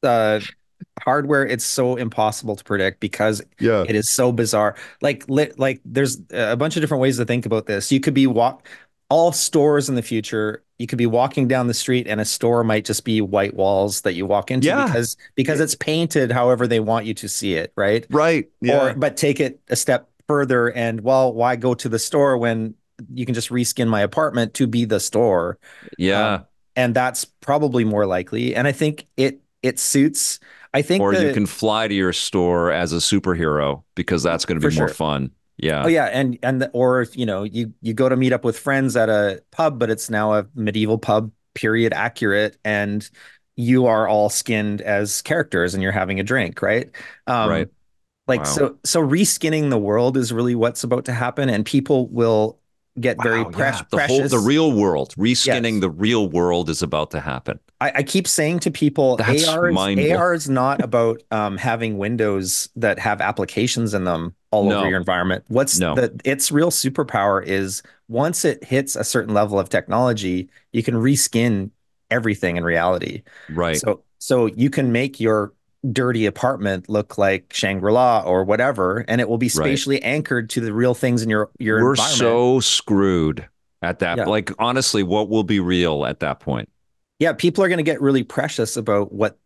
uh hardware, it's so impossible to predict because Yeah. it is so bizarre. Like there's a bunch of different ways to think about this. You could be walk all stores in the future. You could be walking down the street and a store might just be white walls that you walk into Yeah. because it's painted however they want you to see it, right? Right. Or Yeah. but take it a step further and well, why go to the store when you can just reskin my apartment to be the store? Yeah. Um, and that's probably more likely. And I think it suits. I think Or you the can fly to your store as a superhero because that's going to for be more sure. fun. Oh Yeah. yeah, or you go to meet up with friends at a pub, but it's now a medieval pub, period accurate, and you are all skinned as characters and you're having a drink, right? Right. Um, like Wow. so reskinning the world is really what's about to happen, and people will get very Wow. Yeah. The precious. real world, reskinning Yes. the real world is about to happen. I keep saying to people, That's mind blowing. AR is not about having windows that have applications in them all over your No, environment. no. Its real superpower is once it hits a certain level of technology, you can reskin everything in reality. Right. So you can make your dirty apartment look like Shangri-La or whatever, and it will be Right. spatially anchored to the real things in your We're environment. so screwed at that. Yeah. Like, honestly, what will be real at that point? Yeah, people are going to get really precious about what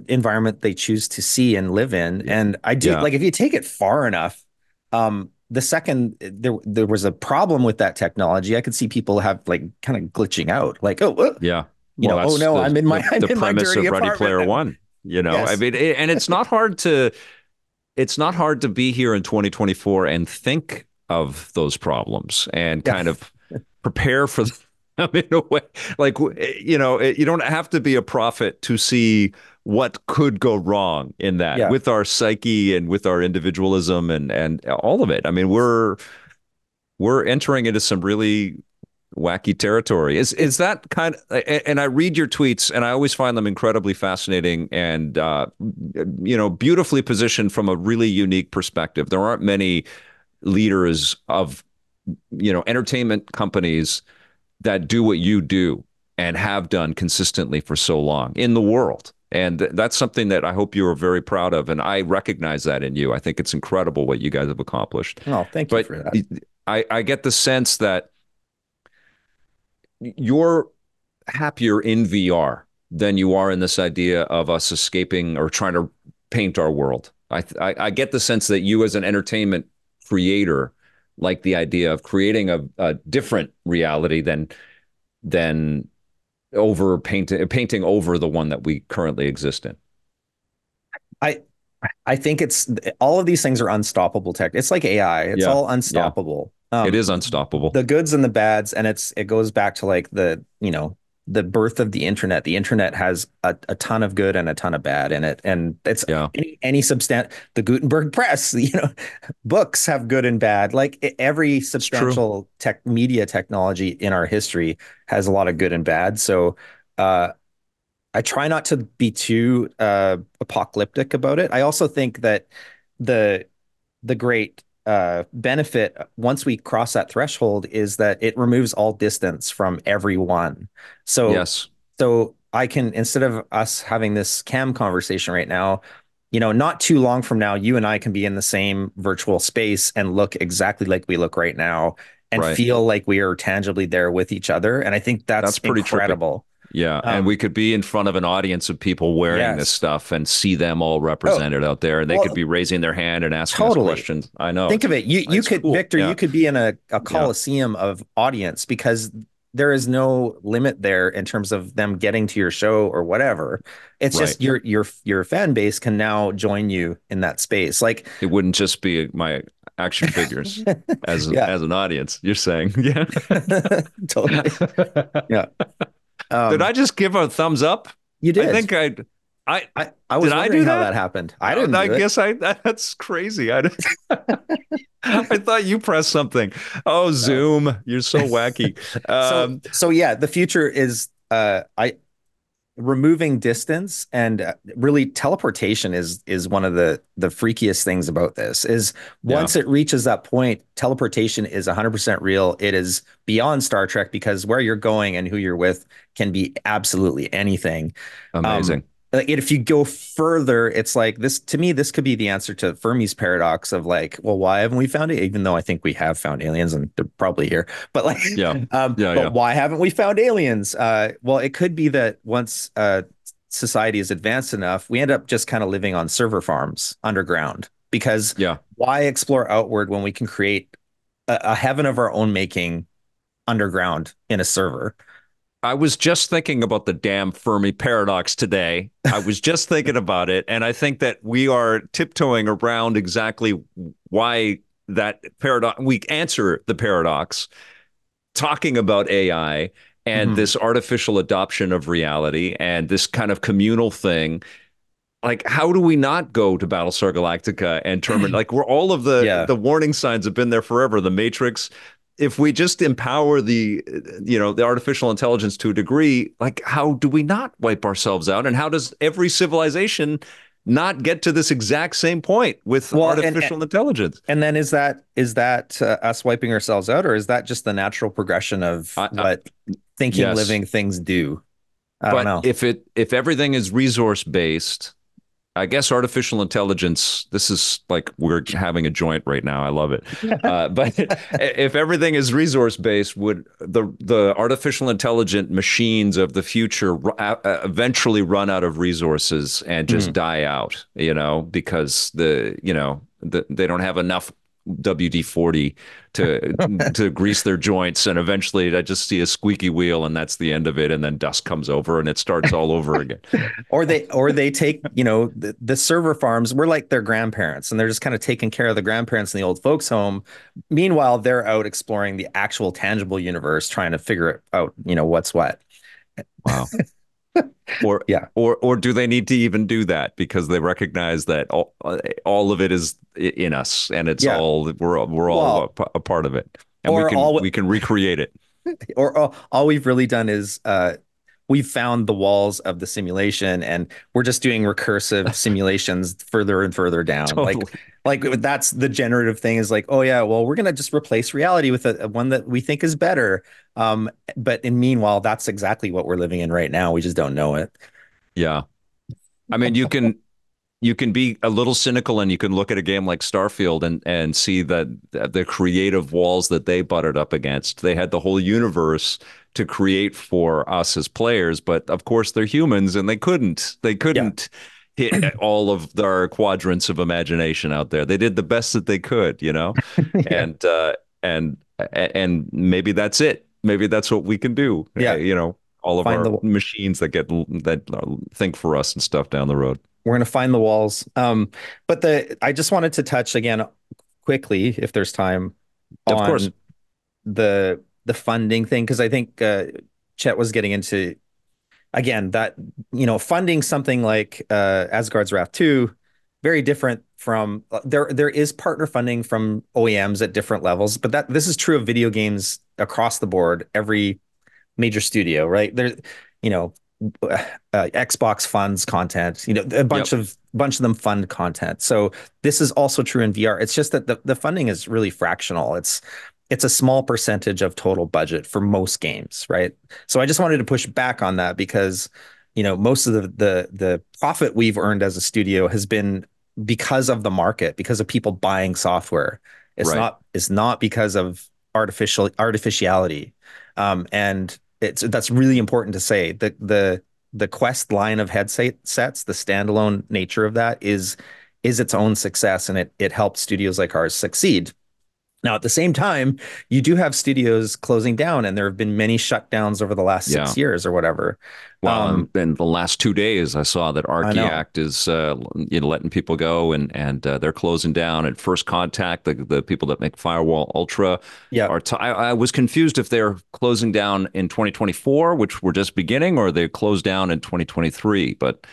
environment they choose to see and live in. Yeah. And I do Yeah. like if you take it far enough, the second there was a problem with that technology, I could see people have like kind of glitching out, like Yeah. Well, oh that's no, I'm the in my premise dirty of Ready apartment Player now. One. I Yes, mean, and it's not hard to be here in 2024 and think of those problems and yeah, kind of prepare for them in a way. Like, you don't have to be a prophet to see what could go wrong in that Yeah. with our psyche and with our individualism and all of it. I mean, we're entering into some really wacky territory. Is that kind of, and I read your tweets and I always find them incredibly fascinating and beautifully positioned from a really unique perspective. There aren't many leaders of entertainment companies that do what you do and have done consistently for so long in the world. And that's something that I hope you are very proud of. And I recognize that in you. I think it's incredible what you guys have accomplished. Oh, thank you But for that. I get the sense that you're happier in VR than you are in this idea of us escaping or trying to paint our world. I get the sense that you, as an entertainment creator, like the idea of creating a different reality than over painting over the one that we currently exist in. I I think it's all of these things are unstoppable tech. It's like AI. It's Yeah, all yeah, unstoppable. it is unstoppable. The goods and the bads, and it goes back to like the birth of the internet. The internet has a ton of good and a ton of bad in it, and it's Yeah, any substant the Gutenberg press. Books have good and bad. Like every it's true. substantial tech media technology in our history has a lot of good and bad. So. I try not to be too apocalyptic about it. I also think that the the great benefit once we cross that threshold is that it removes all distance from everyone. So Yes, so I can, instead of us having this cam conversation right now, not too long from now, you and I can be in the same virtual space and look exactly like we look right now and right. feel like we are tangibly there with each other. And I think that's That's pretty trippy. incredible. Yeah, and Um, we could be in front of an audience of people wearing this yes. stuff and see them all Oh, represented out there, and they could well, be raising their hand and asking us totally. questions. I know Think of it. You it's could, cool. Victor, Yeah, you could be in a yeah, coliseum of audience because there is no limit there in terms of them getting to your show or whatever. It's right. just your fan base can now join you in that space. Like, It wouldn't just be my action figures yeah, as an audience. You're saying, yeah. totally. Yeah. Did I Um, just give a thumbs up? you I did. think I I did was I wondering do how that? that happened. I didn't I do it. guess that's crazy. I thought you pressed something. Oh, No. Zoom, you're so wacky. So yeah, the future is I removing distance and really teleportation is one of the freakiest things about this is Yeah, once it reaches that point, teleportation is 100% real. It is beyond Star Trek because where you're going and who you're with can be absolutely anything. amazing. Like if you go further, it's like this, to me, this could be the answer to Fermi's paradox of like, well, why haven't we found it? Even though I think we have found aliens and they're probably here, but like, Yeah, yeah, but yeah, why haven't we found aliens? Well, it could be that once society is advanced enough, we end up just kind of living on server farms underground because yeah. why explore outward when we can create a heaven of our own making underground in a server? I was just thinking about the damn Fermi paradox today. I was just thinking about it, and I think that we are tiptoeing around exactly why that paradox. We answer the paradox talking about AI and Mm-hmm. this artificial adoption of reality and this kind of communal thing. Like, how do we not go to Battlestar Galactica and Terminator? Like, we're all of Yeah. the warning signs have been there forever. The Matrix. If we just empower the artificial intelligence to a degree, like, how do we not wipe ourselves out? And how does every civilization not get to this exact same point with Well, artificial intelligence? and then is that us wiping ourselves out, or is that just the natural progression of I, what thinking yes, living things do? I don't but know. if everything is resource based, I guess artificial intelligence, this is like we're having a joint right now. I love it. But if everything is resource based, would the artificial intelligent machines of the future eventually run out of resources and just Mhm. die out, because they don't have enough WD-40 to to grease their joints, and eventually I just see a squeaky wheel and that's the end of it, and then dust comes over and it starts all over again. Or they take, the server farms, we're like their grandparents, and they're just kind of taking care of the grandparents in the old folks home. Meanwhile, they're out exploring the actual tangible universe, trying to figure out, what's what. Wow. Or Yeah. or do they need to even do that because they recognize that all of it is in us and it's Yeah. all we're all Well, a part of it and or all we can recreate it. or all we've really done is we've found the walls of the simulation and we're just doing recursive simulations further and further down. Totally. Like that's the generative thing is like, oh yeah, well, we're gonna just replace reality with a one that we think is better. But in meanwhile, that's exactly what we're living in right now. We just don't know it. Yeah. I mean, you can be a little cynical and you can look at a game like Starfield and see that the creative walls that they butted up against. They had the whole universe to create for us as players, but of course they're humans and they Yeah. couldn't hit all of their quadrants of imagination out there. They did the best that they could, you know, Yeah. and and maybe that's it. Maybe that's what we can do. Yeah. You know, all of Find our the machines that think for us and stuff down the road. We're gonna find the walls. But the I just wanted to touch again quickly, if there's time, Of course. on the funding thing because I think Chet was getting into again that funding something like Asgard's Wrath 2 very different from there is partner funding from OEMs at different levels, but that this is true of video games across the board. Every major studio, right? There, you know, Xbox funds content. A Yep. bunch of them fund content. So this is also true in VR. It's just that the funding is really fractional. It's a small percentage of total budget for most games, right? So I just wanted to push back on that because most of the profit we've earned as a studio has been because of the market, because of people buying software. Right. It's not because of artificiality. And that's really important to say. The Quest line of headsets, the standalone nature of that is its own success, and it helps studios like ours succeed. Now, at the same time, you do have studios closing down, and there have been many shutdowns over the last Yeah. 6 years or whatever. Well, Um, in the last 2 days, I saw that I know. Archaeact is letting people go, and they're closing down. At First Contact, the people that make Firewall Ultra Yeah. are. I was confused if they're closing down in 2024, which we're just beginning, or they closed down in 2023. But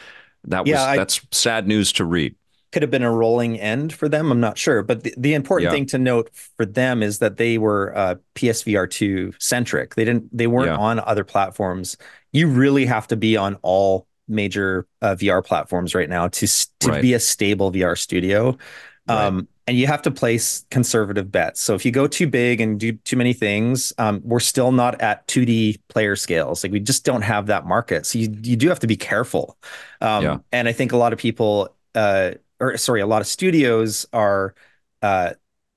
Yeah, I that's sad news to read. could have been a rolling end for them. I'm not sure. But the important Yeah, thing to note for them is that they were PSVR 2 centric. They weren't yeah, on other platforms. You really have to be on all major VR platforms right now to right, be a stable VR studio. right. And you have to place conservative bets. So if you go too big and do too many things, we're still not at 2D player scales. Like we just don't have that market. So you do have to be careful. Yeah, And I think a lot of people or sorry, a lot of studios are uh,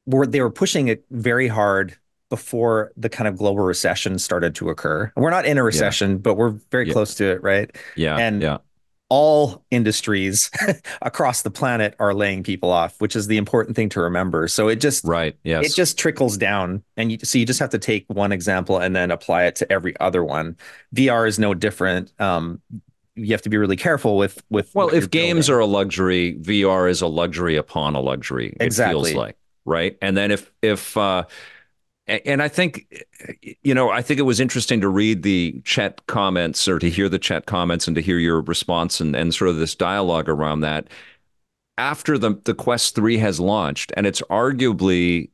they were pushing it very hard before the kind of global recession started to occur. We're not in a yeah, recession, but we're very yeah, close to it, right? yeah, And yeah. all industries across the planet are laying people off, which is the important thing to remember. So Right. it Yes. just trickles down, and you just have to take one example and then apply it to every other one. VR is no different. You have to be really careful with Well, what you're if games building. are a luxury, VR is a luxury upon a luxury, it feels Exactly. like, right? And then if and I think I think it was interesting to read the chat comments or to hear the chat comments and to hear your response and sort of this dialogue around that after the Quest 3 has launched, and it's arguably,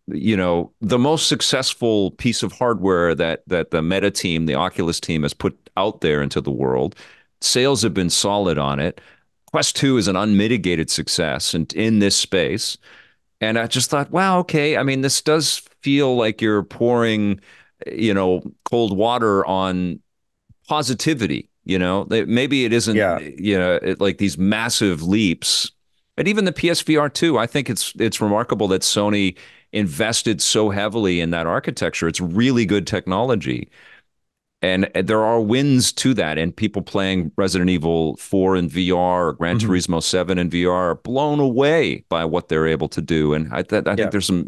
the most successful piece of hardware that the Meta team, the Oculus team, has put out there into the world. Sales have been solid on it. Quest 2 is an unmitigated success in this space. And I just thought, wow, okay. I mean, this does feel like you're pouring, cold water on positivity. Maybe it isn't, Yeah. like these massive leaps. But even the PSVR 2, I think it's remarkable that Sony invested so heavily in that architecture. It's really good technology. And there are wins to that. And people playing Resident Evil 4 in VR or Gran Hmm. Turismo 7 in VR are blown away by what they're able to do. And I think Yeah. there's some,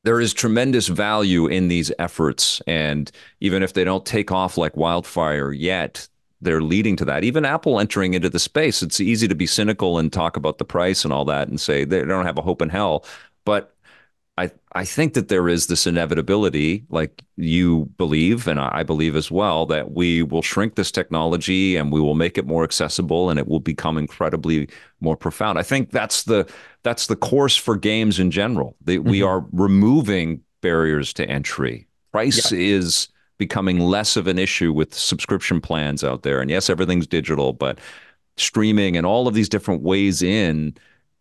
there is tremendous value in these efforts. And even if they don't take off like wildfire yet, they're leading to that. Even Apple entering into the space, it's easy to be cynical and talk about the price and all that and say they don't have a hope in hell. But I think that there is this inevitability, like you believe, and I believe as well, that we will shrink this technology and we will make it more accessible and it will become incredibly more profound. I think that's the course for games in general. We Mhm. are removing barriers to entry. Price Yeah. is becoming less of an issue with subscription plans out there. And yes, everything's digital, but streaming and all of these different ways in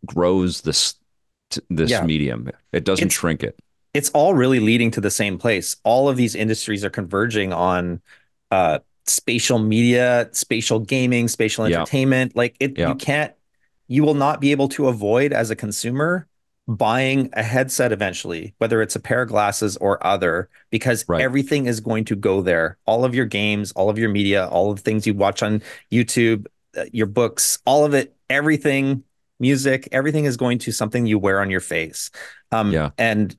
grows this Yeah. medium. It doesn't It's shrink it. it's all really leading to the same place. All of these industries are converging on spatial media, spatial gaming, spatial Yeah. entertainment. Like it, Yeah. you will not be able to avoid as a consumer buying a headset eventually, whether it's a pair of glasses or other, because Right. everything is going to go there. All of your games, all of your media, all of the things you watch on YouTube, your books, all of it, everything, music, everything is going to something you wear on your face. Yeah. And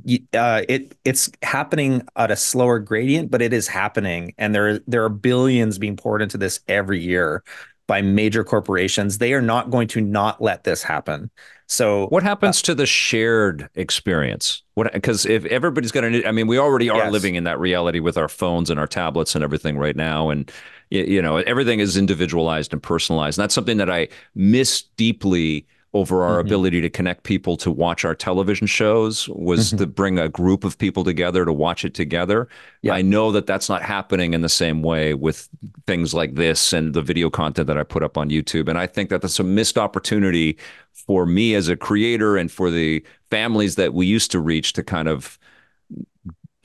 it's happening at a slower gradient, but it is happening, and there are billions being poured into this every year by major corporations. They are not going to not let this happen. So, What happens to the shared experience? What, because if everybody's got I mean, we already are yes. living in that reality with our phones and our tablets and everything right now, and everything is individualized and personalized. And that's something that I miss deeply over our Hmm. ability to connect people to watch our television shows was Hmm. to bring a group of people together to watch it together. Yeah. I know that that's not happening in the same way with things like this and the video content that I put up on YouTube. And I think that that's a missed opportunity for me as a creator and for the families that we used to reach to kind of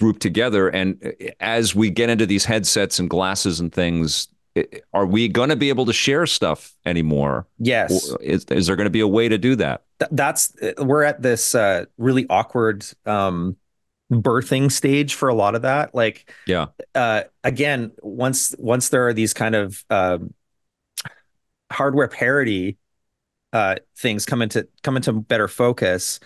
group together. And as we get into these headsets and glasses and things, are we going to be able to share stuff anymore? Yes. Or is there going to be a way to do that? That's we're at this really awkward birthing stage for a lot of that. Like Yeah. again, once there are these kind of hardware parity things come into better focus,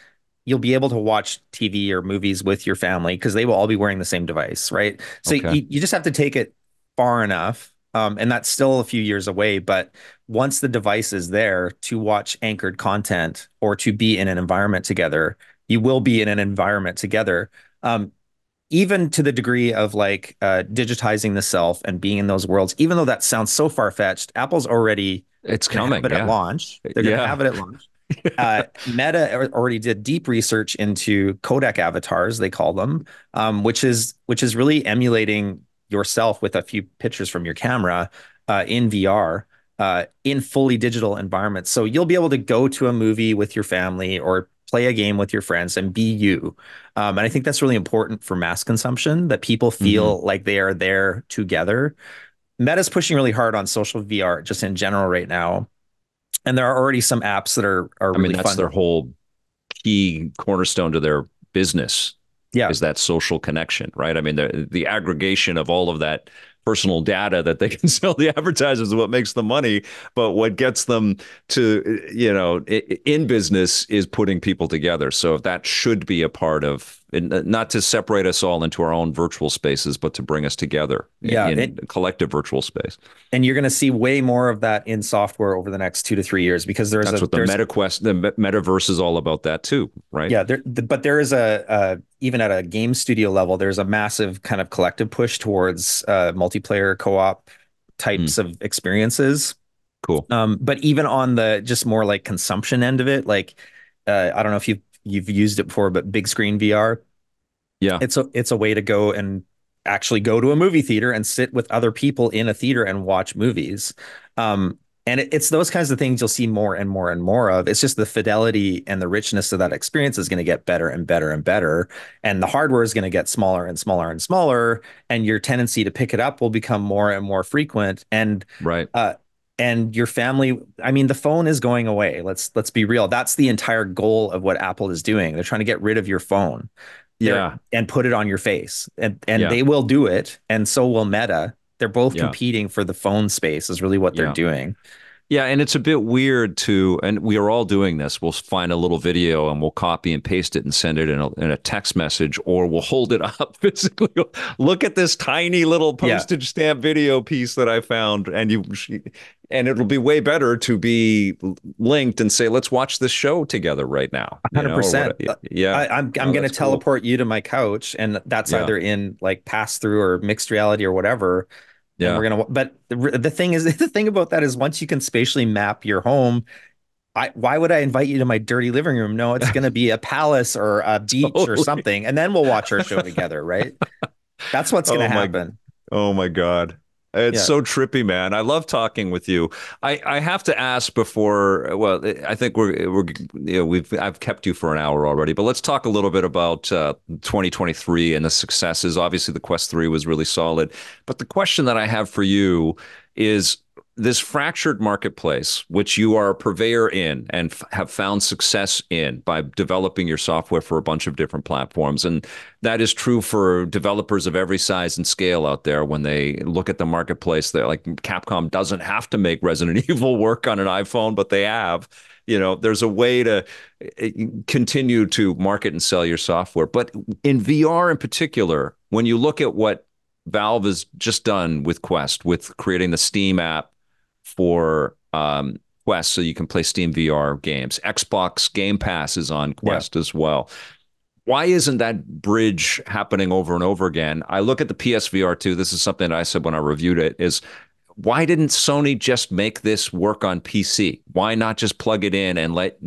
you'll be able to watch TV or movies with your family because they will all be wearing the same device, right? So Okay. you just have to take it far enough. And that's still a few years away, but once the device is there to watch anchored content or to be in an environment together, you will be in an environment together. Um, Even to the degree of like digitizing the self and being in those worlds, even though that sounds so far-fetched, Apple's already It's going to have coming. it at Yeah. launch. They're going to Yeah. have it at launch. Meta already did deep research into codec avatars, they call them, which is really emulating yourself with a few pictures from your camera in VR. In fully digital environments. So you'll be able to go to a movie with your family or play a game with your friends and be you. And I think that's really important for mass consumption, that people Hmm. feel like they are there together. Meta's pushing really hard on social VR just in general right now. And there are already some apps that are I mean, really that's fun. their whole key cornerstone to their business Yeah. is that social connection, right? I mean, the aggregation of all of that personal data that they can sell the advertisers is what makes the money. But what gets them to, in business is putting people together. So that should be a part of, not to separate us all into our own virtual spaces, but to bring us together Yeah. in collective virtual space. And you're going to see way more of that in software over the next 2 to 3 years because That's what the metaverse is all about that too, right? yeah, but there is even at a game studio level, there's a massive kind of collective push towards multiplayer co-op Hmm. types of experiences. Cool. But even on the just more like consumption end of it, like I don't know if you've used it before, but big screen VR, Yeah. it's a way to go and actually go to a movie theater and sit with other people in a theater and watch movies. And it's those kinds of things you'll see more and more and more of. It's just the fidelity and the richness of that experience is going to get better and better and better. And the hardware is going to get smaller and smaller and smaller. And your tendency to pick it up will become more and more frequent. Right. Uh, and your family, I mean, the phone is going away. Let's be real. That's the entire goal of what Apple is doing. They're trying to get rid of your phone there Yeah. and put it on your face. And Yeah. they will do it, and so will Meta. They're both Yeah. competing for the phone space is really what they're Yeah. doing. Yeah, and it's a bit weird to, and we are all doing this. We'll find a little video and we'll copy and paste it and send it in a text message, or we'll hold it up physically. Look at this tiny little Yeah, postage stamp video piece that I found, and it'll be way better to be linked and say, let's watch this show together right now, or 100%. what? Yeah, I'm no, going to that's cool. teleport you to my couch, and that's Yeah, either in like pass through or mixed reality or whatever. And yeah, but the thing is, the thing about that is once you can spatially map your home, why would I invite you to my dirty living room? No, it's going to be a palace or a beach or totally. something, and then we'll watch our show together, right? That's what's going to Oh my happen. Oh my God. It's Yeah. so trippy, man. I love talking with you. I have to ask before, well, I think I've kept you for an hour already, but let's talk a little bit about 2023 and the successes. Obviously, the Quest 3 was really solid. But the question that I have for you is this fractured marketplace, which you are a purveyor in and have found success in by developing your software for a bunch of different platforms. And that is true for developers of every size and scale out there. When they look at the marketplace, they're like, Capcom doesn't have to make Resident Evil work on an iPhone, but they have. There's a way to continue to market and sell your software. But in VR in particular, when you look at what Valve has just done with Quest, with creating the Steam app for Quest so you can play Steam VR games. Xbox Game Pass is on Yeah. Quest as well. Why isn't that bridge happening over and over again? I look at the PSVR 2. This is something that I said when I reviewed it is why didn't Sony just make this work on PC? Why not just plug it in and let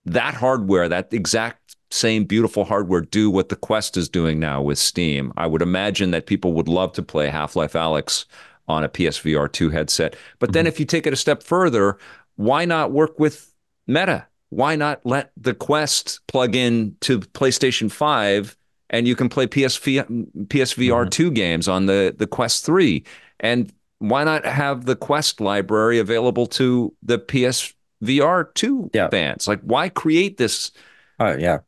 that hardware, that exact same beautiful hardware do what the Quest is doing now with Steam? I would imagine that people would love to play Half-Life Alyx on a PSVR 2 headset. But then Mhm. if you take it a step further, why not work with Meta? Why not let the Quest plug in to PlayStation 5 and you can play PSVR Mhm. 2 games on the Quest 3? And why not have the Quest library available to the PSVR 2 Yeah. fans? Like, why create this Yeah.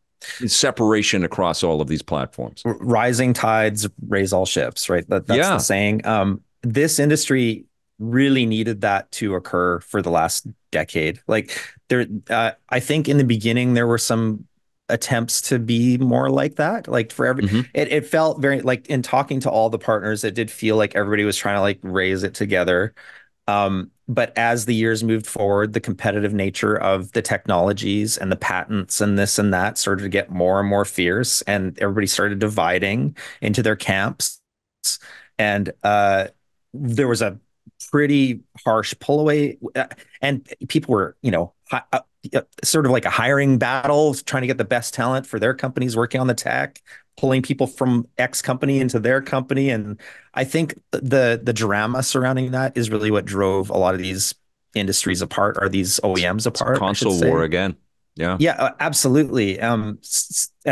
separation across all of these platforms? Rising tides raise all ships, right? That's the Yeah. saying. This industry really needed that to occur for the last decade. Like I think in the beginning there were some attempts to be more like that. Like Hmm. it felt very like in talking to all the partners, it did feel like everybody was trying to like raise it together. But as the years moved forward, the competitive nature of the technologies and the patents and this and that started to get more and more fierce, and everybody started dividing into their camps. And there was a pretty harsh pull away, and people were, sort of like a hiring battle, trying to get the best talent for their companies working on the tech, pulling people from X company into their company. And I think the drama surrounding that is really what drove a lot of these industries apart, or these OEMs It's a apart, I should console war say. again. Yeah. Yeah, absolutely.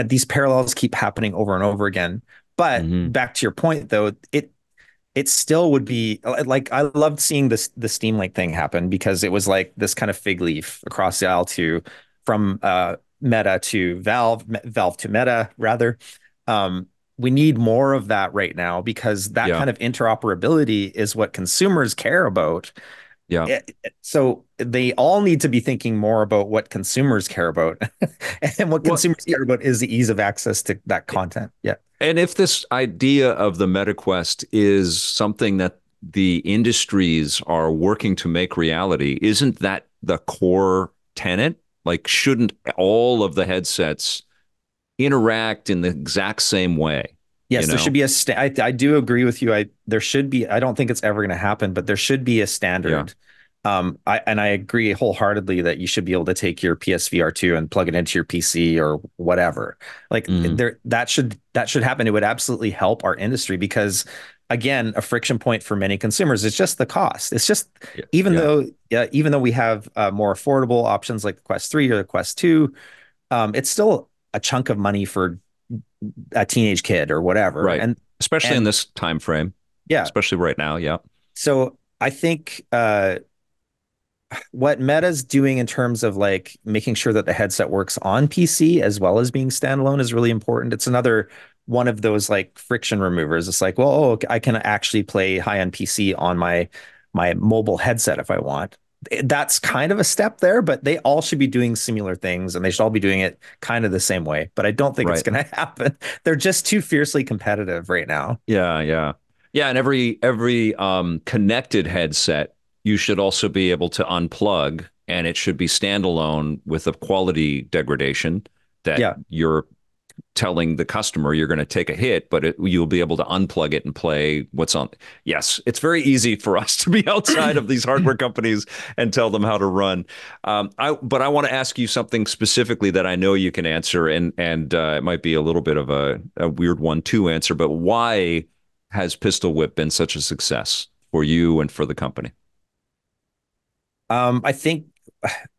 These parallels keep happening over and over again. But Hmm. back to your point, though, it still would be like I loved seeing the Steam Link thing happen because it was like this kind of fig leaf across the aisle to from Meta to Valve, Valve to Meta rather. Um, we need more of that right now because that Yeah. kind of interoperability is what consumers care about. Yeah. So they all need to be thinking more about what consumers care about. And what Well, consumers care about is the ease of access to that content. Yeah. and if this idea of the MetaQuest is something that the industries are working to make reality, isn't that the core tenet? Like, shouldn't all of the headsets interact in the exact same way? You Yes, there should know? be I do agree with you. There should be, I don't think it's ever going to happen, but there should be a Yeah. standard. I agree wholeheartedly that you should be able to take your PSVR 2 and plug it into your PC or whatever. Like Hmm. that should happen. It would absolutely help our industry because again, a friction point for many consumers is just the cost. It's just Yeah. even Yeah. though yeah, even though we have more affordable options like the Quest 3 or the Quest 2, it's still a chunk of money for a teenage kid or whatever. Right. Especially in And this time frame, yeah, especially right now. Yeah. so I think what Meta's doing in terms of like making sure that the headset works on PC as well as being standalone is really important. It's another one of those like friction removers. It's like, well, oh, I can actually play high-end PC on my my mobile headset if I want. That's kind of a step there, but they all should be doing similar things and they should all be doing it kind of the same way. But I don't think it's Right. going to happen. They're just too fiercely competitive right now. Yeah, yeah. Yeah, and every connected headset you should also be able to unplug and it should be standalone with a quality degradation that Yeah. you're telling the customer you're going to take a hit, but you'll be able to unplug it and play what's on. Yes, it's very easy for us to be outside of these hardware companies and tell them how to run. But I want to ask you something specifically that I know you can answer, and it might be a little bit of a weird one to answer. But why has Pistol Whip been such a success for you and for the company? I think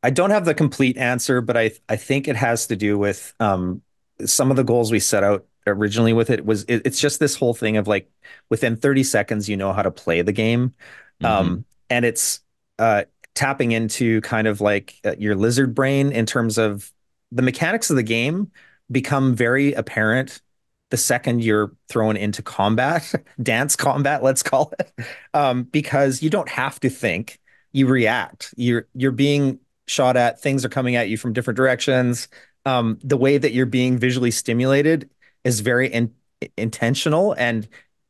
I don't have the complete answer, but I think it has to do with some of the goals we set out originally with it. It's just this whole thing of like within 30 seconds you know how to play the game. Hmm. And it's uh tapping into kind of like your lizard brain in terms of the mechanics of the game become very apparent the second you're thrown into combat, dance combat, let's call it. Because you don't have to think, you react. You're being shot at, things are coming at you from different directions. The way that you're being visually stimulated is very intentional, and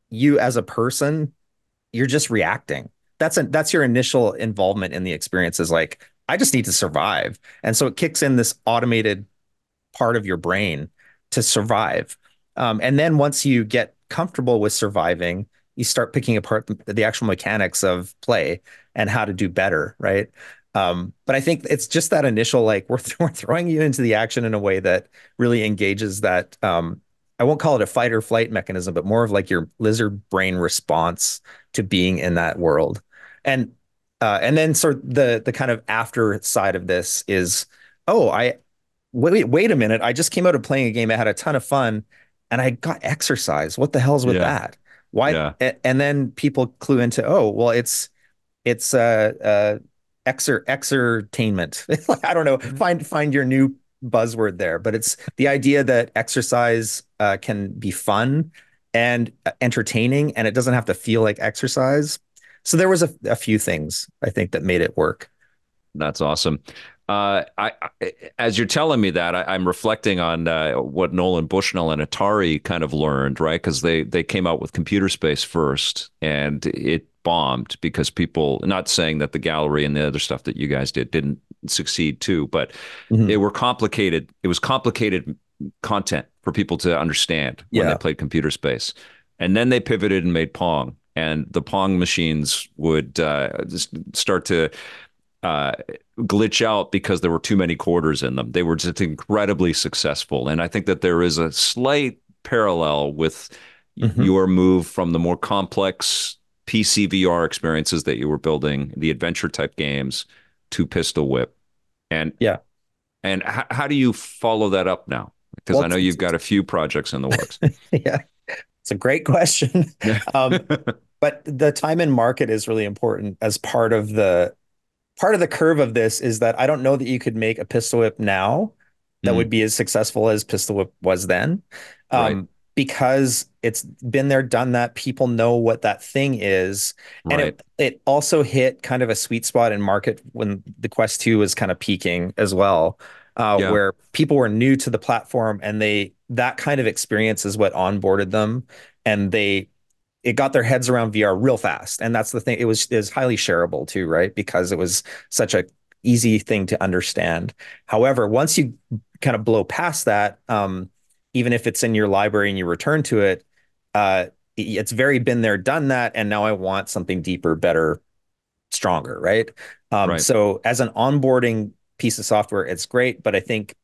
you as a person, you're just reacting. That's your initial involvement in the experience, is like, I just need to survive. And so it kicks in this automated part of your brain to survive. And then once you get comfortable with surviving, you start picking apart the actual mechanics of play and how to do better, right? But I think it's just that initial, like, we're throwing you into the action in a way that really engages that. I won't call it a fight or flight mechanism, but more of like your lizard brain response to being in that world. And and then sort of the kind of after side of this is, oh, I wait a minute. I just came out of playing a game. I had a ton of fun and I got exercise. What the hell's with Yeah, that? Why? yeah. And then people clue into, oh, well, it's exertainment. I don't know. Find your new buzzword there, but it's the idea that exercise can be fun and entertaining, and it doesn't have to feel like exercise. So there was a few things I think that made it work. That's awesome. As you're telling me that, I'm reflecting on what Nolan Bushnell and Atari kind of learned, right? Because they came out with Computer Space first, and it bombed because people. Not saying that the gallery and the other stuff that you guys didn't succeed too, but Mhm. it were complicated. It was complicated content for people to understand when they Yeah. played Computer Space, and then they pivoted and made Pong, and the Pong machines would just start to uh, glitch out because there were too many quarters in them. They were just incredibly successful. And I think that there is a slight parallel with Hmm. your move from the more complex PC VR experiences that you were building, the adventure type games, to Pistol Whip. And Yeah. how do you follow that up now? Because Well, I know you've got a few projects in the works. yeah, it's a great question. Yeah. Um, but the time and market is really important as part of the curve of this is that I don't know that you could make a pistol whip now that would Mm, be as successful as pistol whip was then. right, Because it's been there, done that. People know what that thing is. And right. it also hit kind of a sweet spot in market when the Quest 2 was kind of peaking as well, Yeah, where people were new to the platform and that kind of experience is what onboarded them. And it got their heads around VR real fast. And that's the thing. It was highly shareable too, right? Because it was such a easy thing to understand. However, once you kind of blow past that, even if it's in your library and you return to it, it's very been there, done that. And now I want something deeper, better, stronger, right? right. So as an onboarding piece of software, it's great, but I think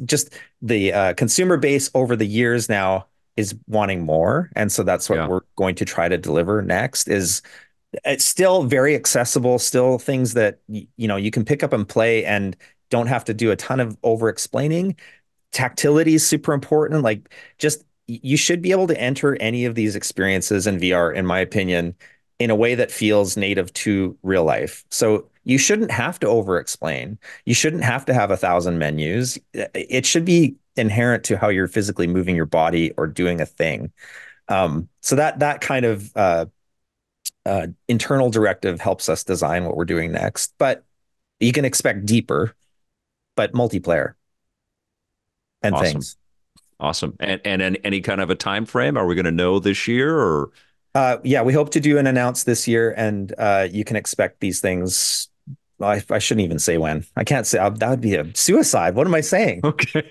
just the consumer base over the years now is wanting more, and so that's what Yeah, we're going to try to deliver next. Is it's still very accessible, still things that you can pick up and play and don't have to do a ton of over explaining. Tactility is super important. Like, just you should be able to enter any of these experiences in VR, in my opinion, in a way that feels native to real life. So you shouldn't have to over explain. You shouldn't have to have 1,000 menus. It should be inherent to how you're physically moving your body or doing a thing. So that kind of internal directive helps us design what we're doing next. But you can expect deeper, but multiplayer and Awesome. things. Awesome. And any kind of a time frame? Are we going to know this year or? Yeah, we hope to do an announce this year, and you can expect these things. I shouldn't even say when. I can't say that would be a suicide. What am I saying? Okay.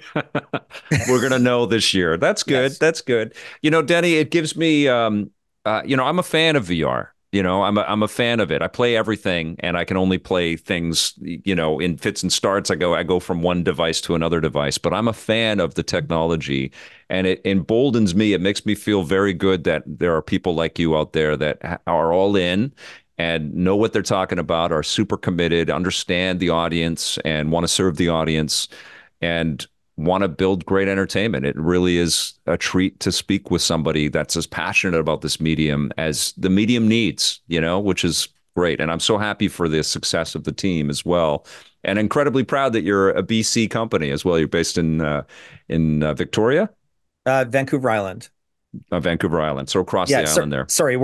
We're going to know this year. That's good. Yes. That's good. Denny, it gives me, I'm a fan of VR. I'm a fan of it. I play everything and I can only play things, in fits and starts. I go from one device to another device, but I'm a fan of the technology and it emboldens me. It makes me feel very good that there are people like you out there that are all in and know what they're talking about, are super committed, understand the audience and want to serve the audience and want to build great entertainment. It really is a treat to speak with somebody that's as passionate about this medium as the medium needs, which is great. And I'm so happy for the success of the team as well. And incredibly proud that you're a BC company as well. You're based in Victoria, Vancouver Island. Vancouver Island, so across Yeah, the island there. sorry,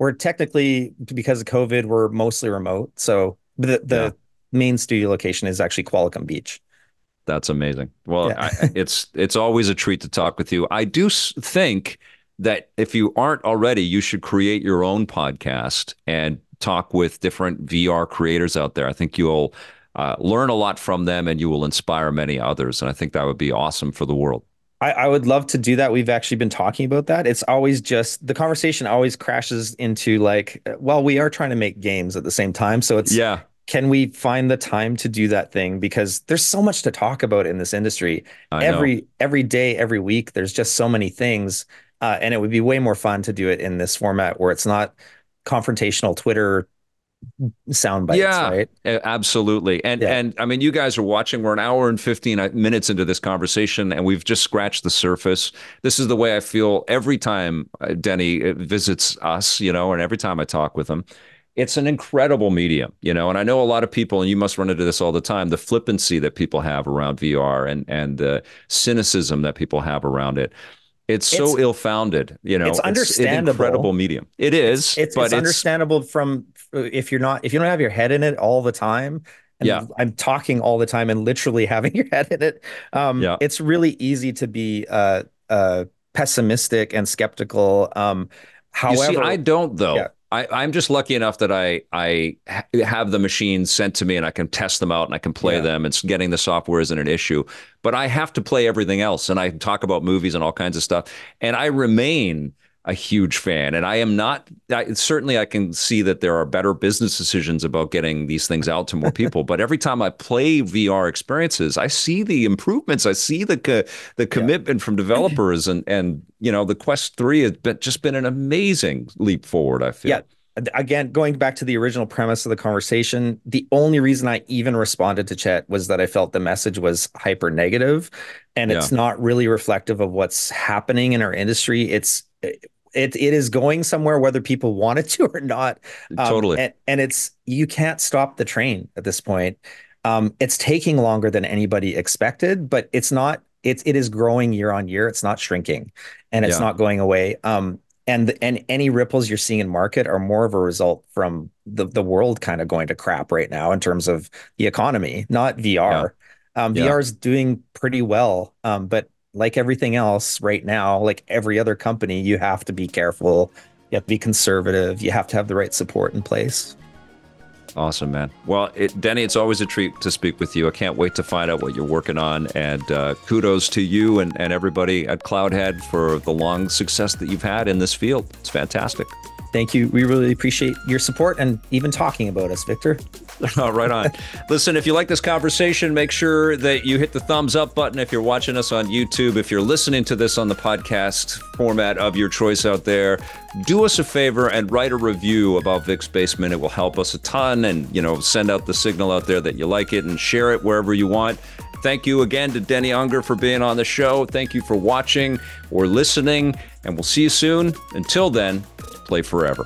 we're technically, because of COVID, we're mostly remote. So the Yeah. the main studio location is actually Qualicum Beach. That's amazing. Well, Yeah. it's always a treat to talk with you. I do think that if you aren't already, you should create your own podcast and talk with different VR creators out there. I think you'll learn a lot from them and you will inspire many others. And I think that would be awesome for the world. I would love to do that. We've actually been talking about that. It's always just the conversation always crashes into like, well, we are trying to make games at the same time. So it's, Yeah, can we find the time to do that thing? Because there's so much to talk about in this industry. I know. Every day, every week, there's just so many things. And it would be way more fun to do it in this format where it's not confrontational Twitter sound bites, Yeah, right? absolutely. And Yeah. and I mean, you guys are watching. We're an hour and 15 minutes into this conversation, and we've just scratched the surface. This is the way I feel every time Denny visits us, and every time I talk with him. It's an incredible medium, and I know a lot of people, and you must run into this all the time, the flippancy that people have around VR and the cynicism that people have around it. It's It's so ill-founded, it's it's an incredible understandable. medium. It It's is, it's but it's it's, understandable from if you don't have your head in it all the time, yeah, and I'm talking all the time and literally having your head in it, yeah. it's really easy to be pessimistic and skeptical. You see, However, I don't yeah, though. I'm just lucky enough that I have the machines sent to me and I can test them out and I can play yeah, them. It's getting the software isn't an issue, but I have to play everything else and I talk about movies and all kinds of stuff. And I remain a huge fan. And I am not, certainly I can see that there are better business decisions about getting these things out to more people. But every time I play VR experiences, I see the improvements. I see the yeah, commitment from developers and the Quest 3 has just been an amazing leap forward, I yeah. feel. Again, going back to the original premise of the conversation, the only reason I even responded to Chet was that I felt the message was hyper negative, and Yeah, it's not really reflective of what's happening in our industry. It is going somewhere whether people want it to or not. totally. And it's you can't stop the train at this point. It's taking longer than anybody expected, but it's not. It is growing year on year. It's not shrinking, and it's Yeah, not going away. And any ripples you're seeing in market are more of a result from the world kind of going to crap right now in terms of the economy, not yeah, VR. yeah. VR is doing pretty well, but like everything else right now, like every other company, you have to be careful. You have to be conservative. You have to have the right support in place. Awesome, man. Well, Denny, it's always a treat to speak with you. I can't wait to find out what you're working on. And kudos to you and everybody at Cloudhead for the long success that you've had in this field. It's fantastic. Thank you. We really appreciate your support and even talking about us, Victor. Right on. Listen, if you like this conversation, make sure that you hit the thumbs up button if you're watching us on YouTube. If you're listening to this on the podcast format of your choice out there, do us a favor and write a review about Vic's Basement. It will help us a ton and, send out the signal out there that you like it and share it wherever you want. Thank you again to Denny Unger for being on the show. Thank you for watching or listening, and we'll see you soon. Until then, play forever.